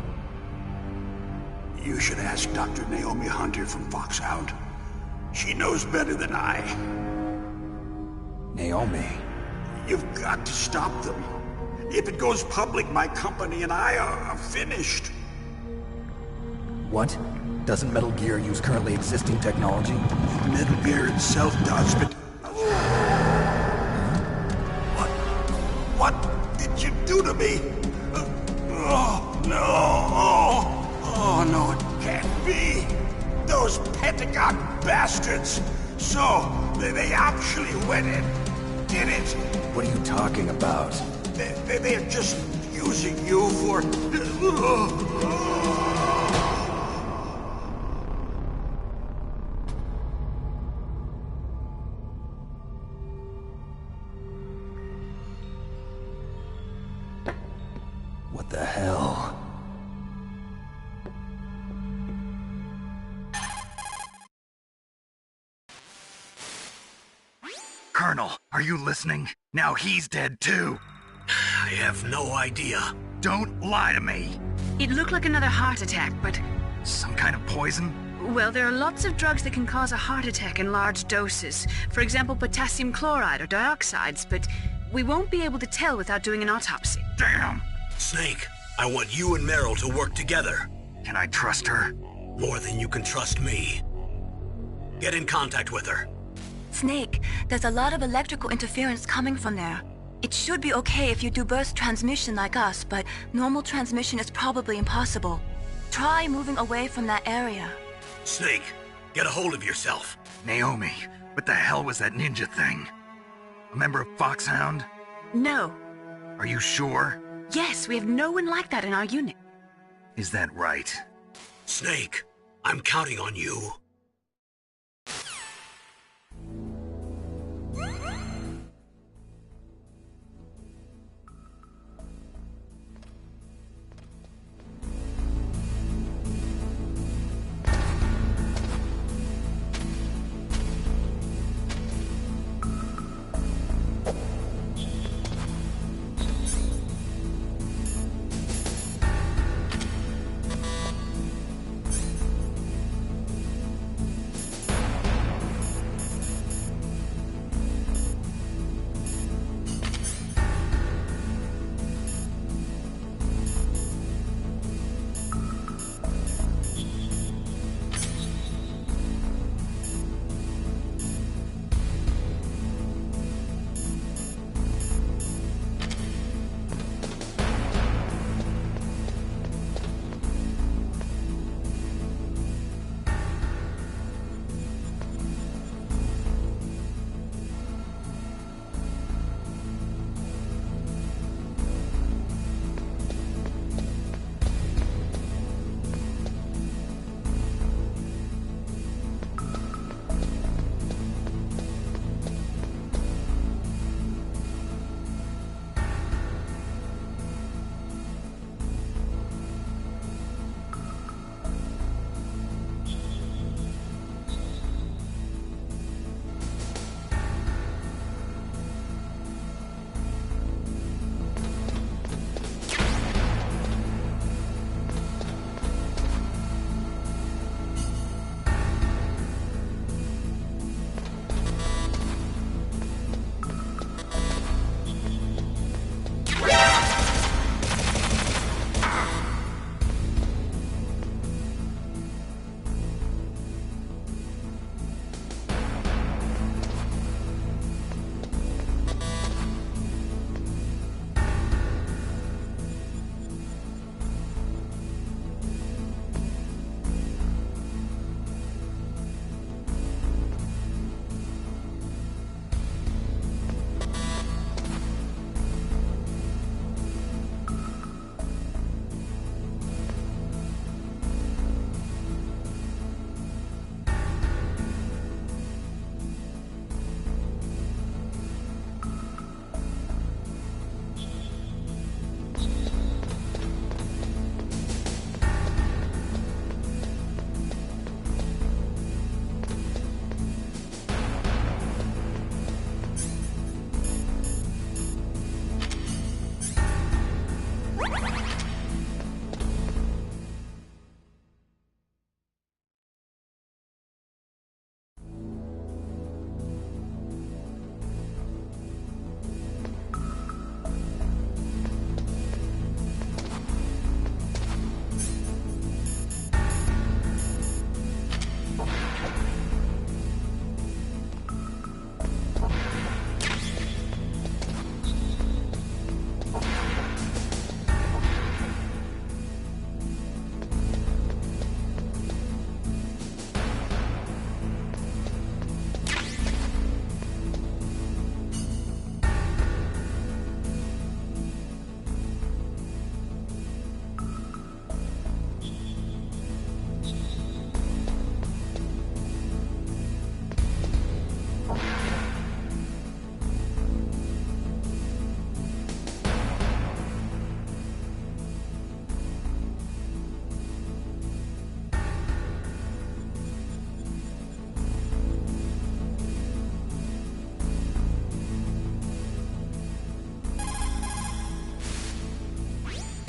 You should ask Dr. Naomi Hunter from Foxhound. She knows better than I. Naomi? You've got to stop them. If it goes public, my company and I are finished. What? Doesn't Metal Gear use currently existing technology? Metal Gear itself does, but... What did you do to me? Oh, no. Oh, no, it can't be. Those Pentagon bastards. So, they actually went in, did it. What are you talking about? They're just using you for... Are you listening? Now he's dead too. I have no idea. Don't lie to me. It looked like another heart attack, but... Some kind of poison? Well, there are lots of drugs that can cause a heart attack in large doses. For example, potassium chloride or dioxides, but we won't be able to tell without doing an autopsy. Damn! Snake, I want you and Meryl to work together. Can I trust her? More than you can trust me. Get in contact with her. Snake, there's a lot of electrical interference coming from there. It should be okay if you do burst transmission like us, but normal transmission is probably impossible. Try moving away from that area. Snake, get a hold of yourself. Naomi, what the hell was that ninja thing? A member of Foxhound? No. Are you sure? Yes, we have no one like that in our unit. Is that right? Snake, I'm counting on you.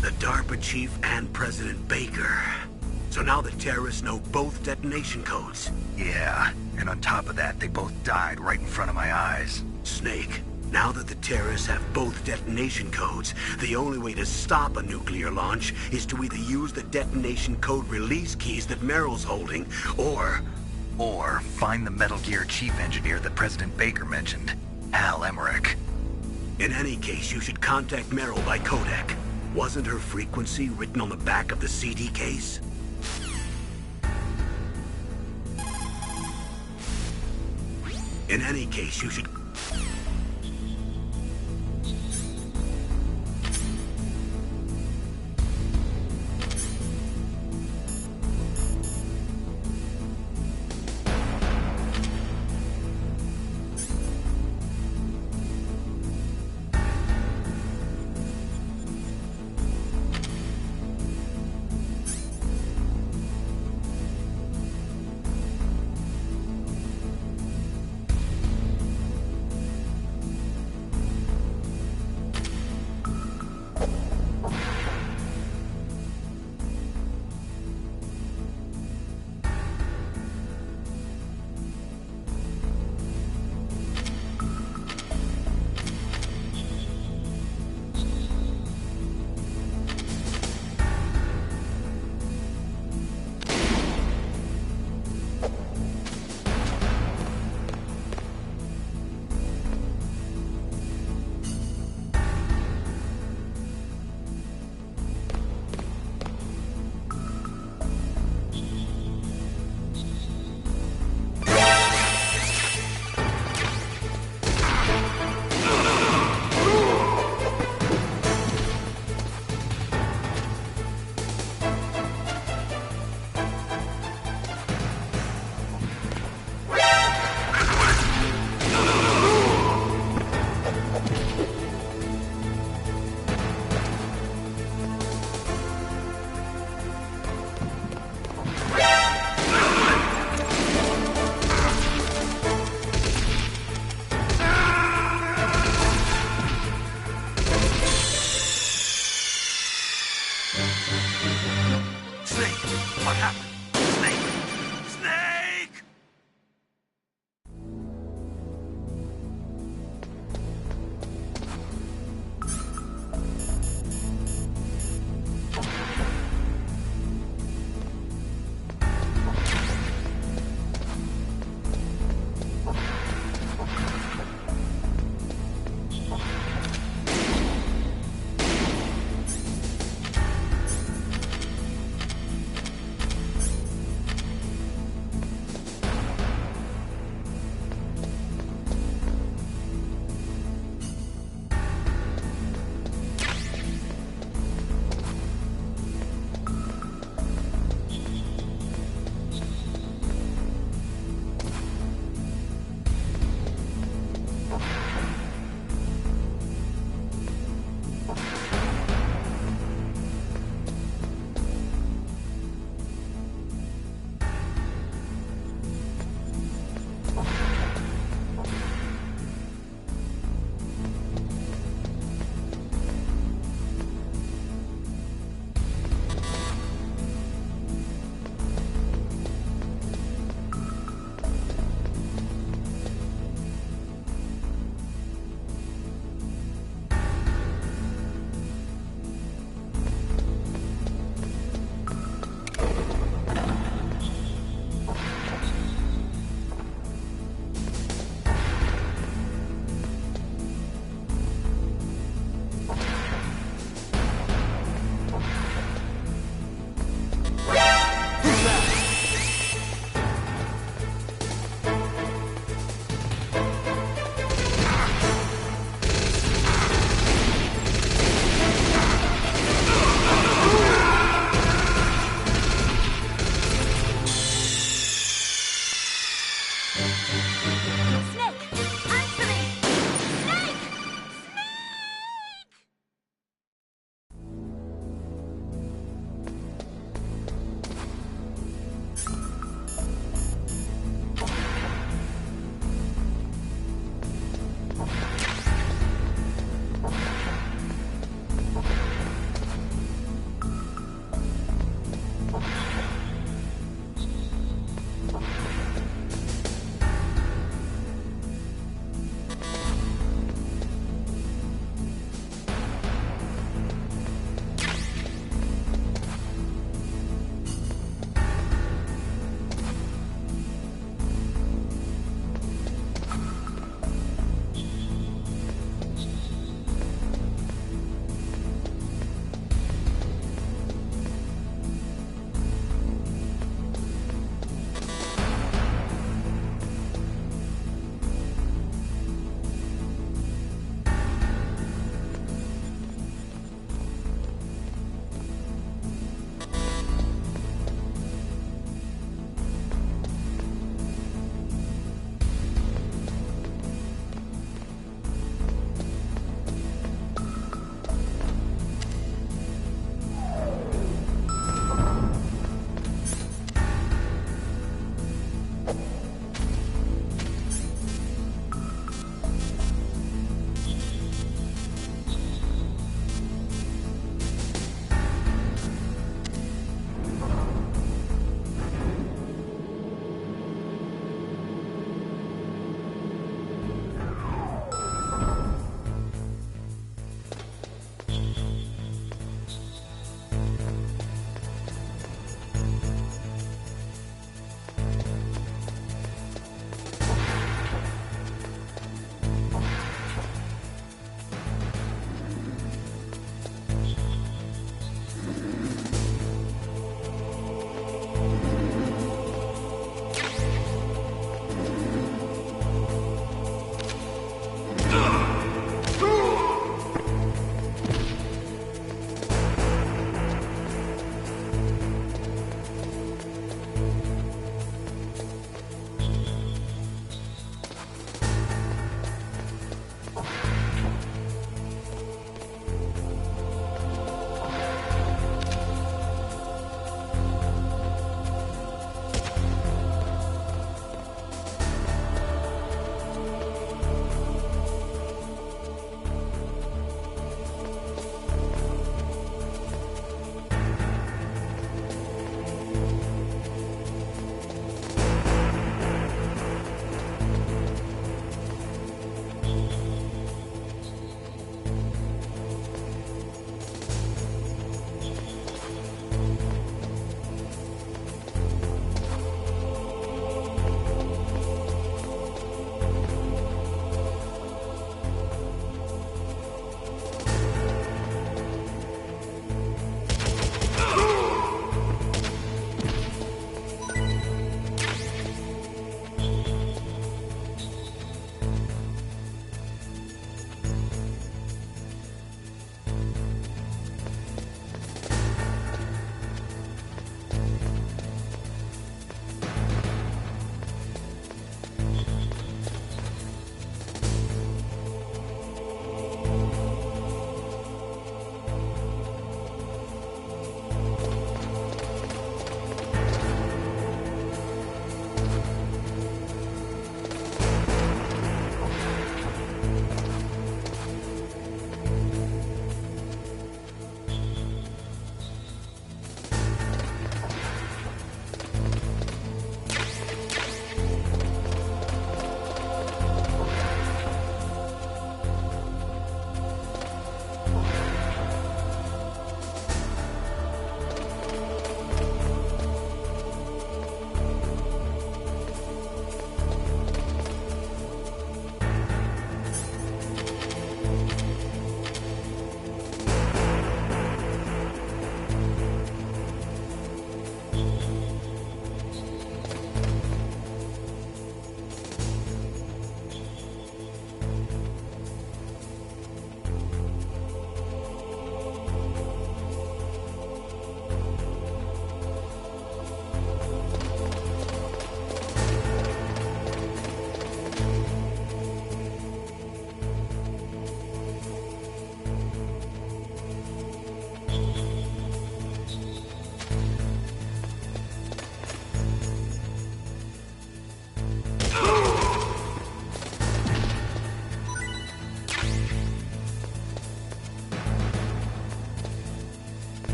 The DARPA chief and President Baker. So now the terrorists know both detonation codes. Yeah, and on top of that, they both died right in front of my eyes. Snake, now that the terrorists have both detonation codes, the only way to stop a nuclear launch is to either use the detonation code release keys that Meryl's holding, or find the Metal Gear chief engineer that President Baker mentioned, Hal Emmerich. In any case, you should contact Meryl by codec. Wasn't her frequency written on the back of the CD case? In any case, you should...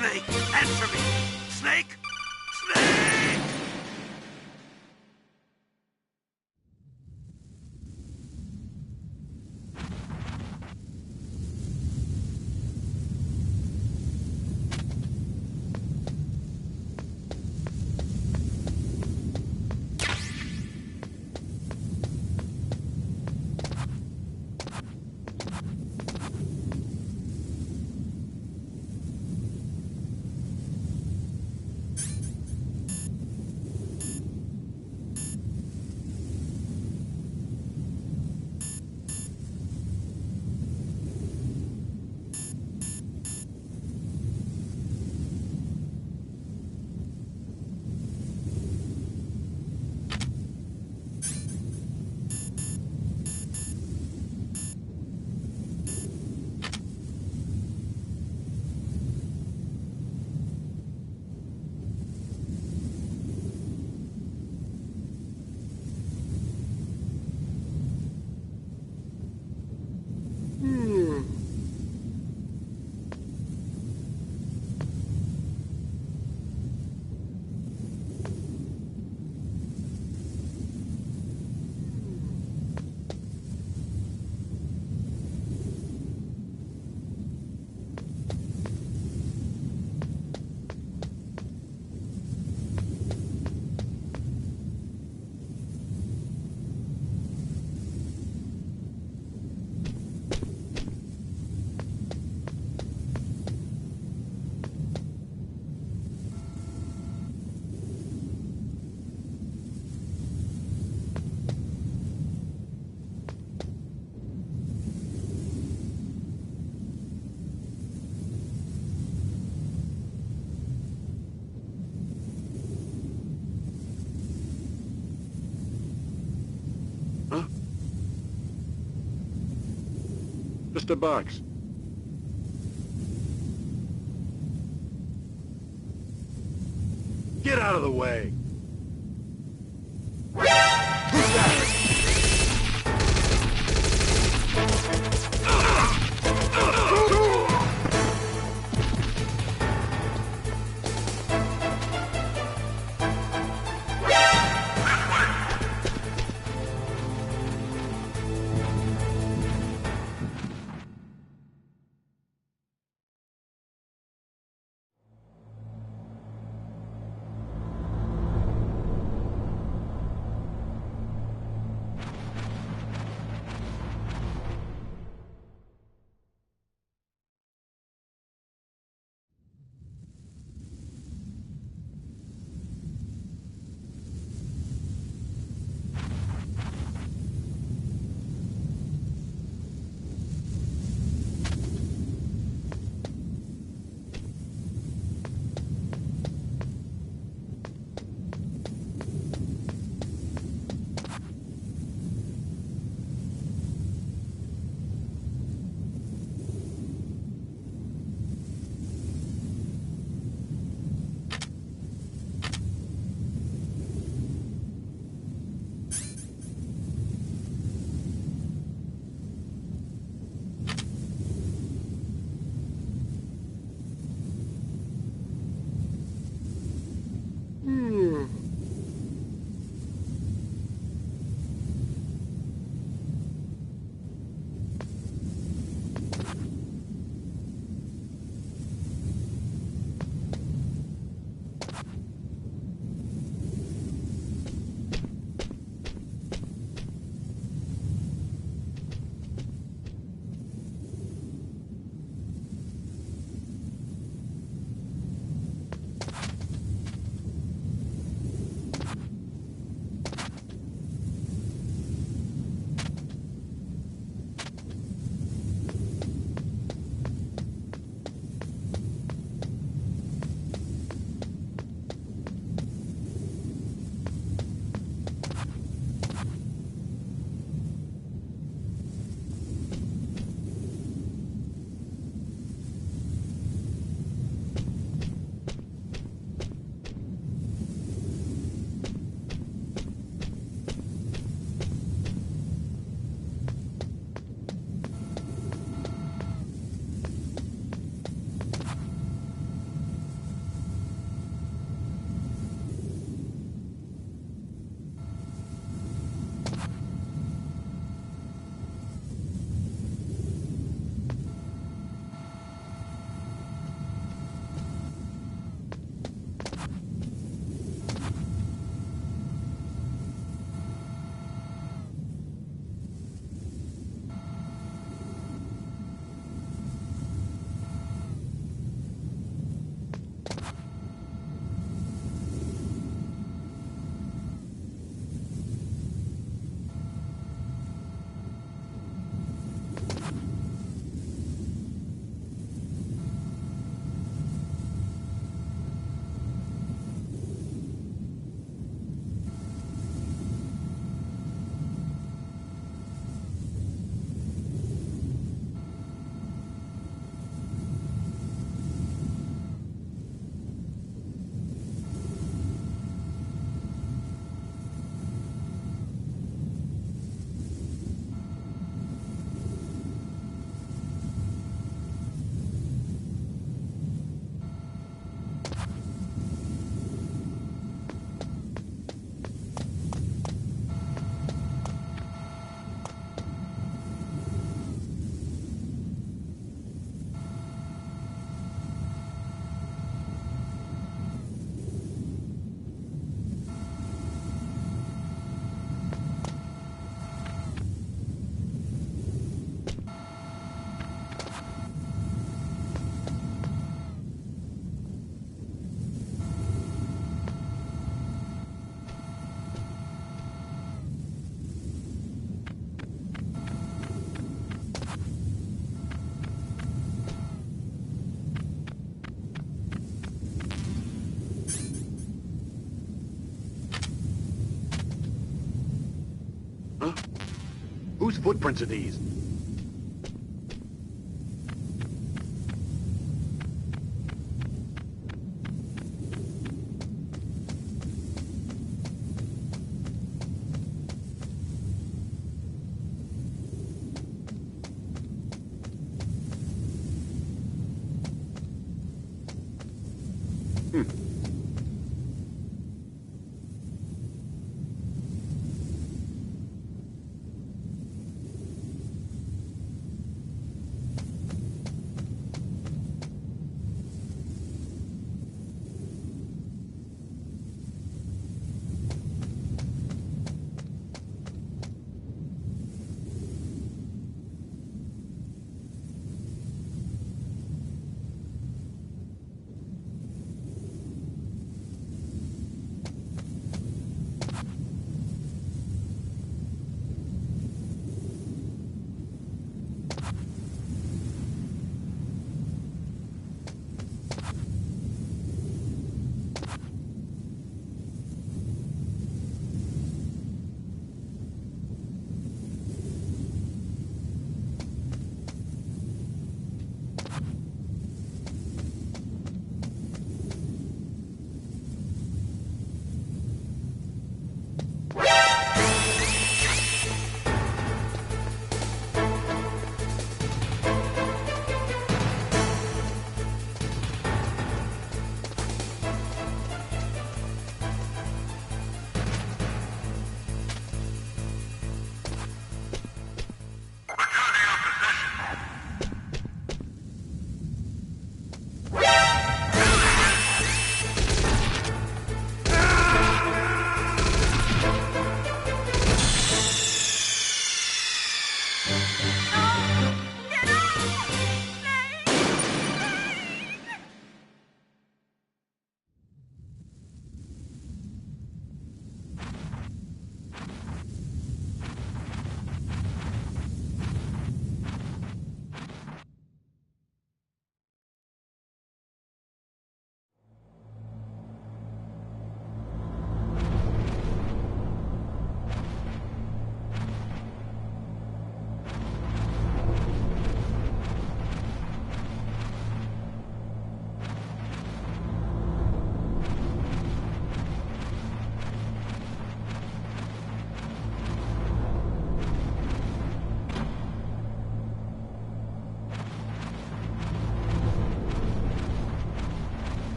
Snake, answer me! Snake! Snake! Just a box. Get out of the way! Who's that? Huh? Whose footprints are these?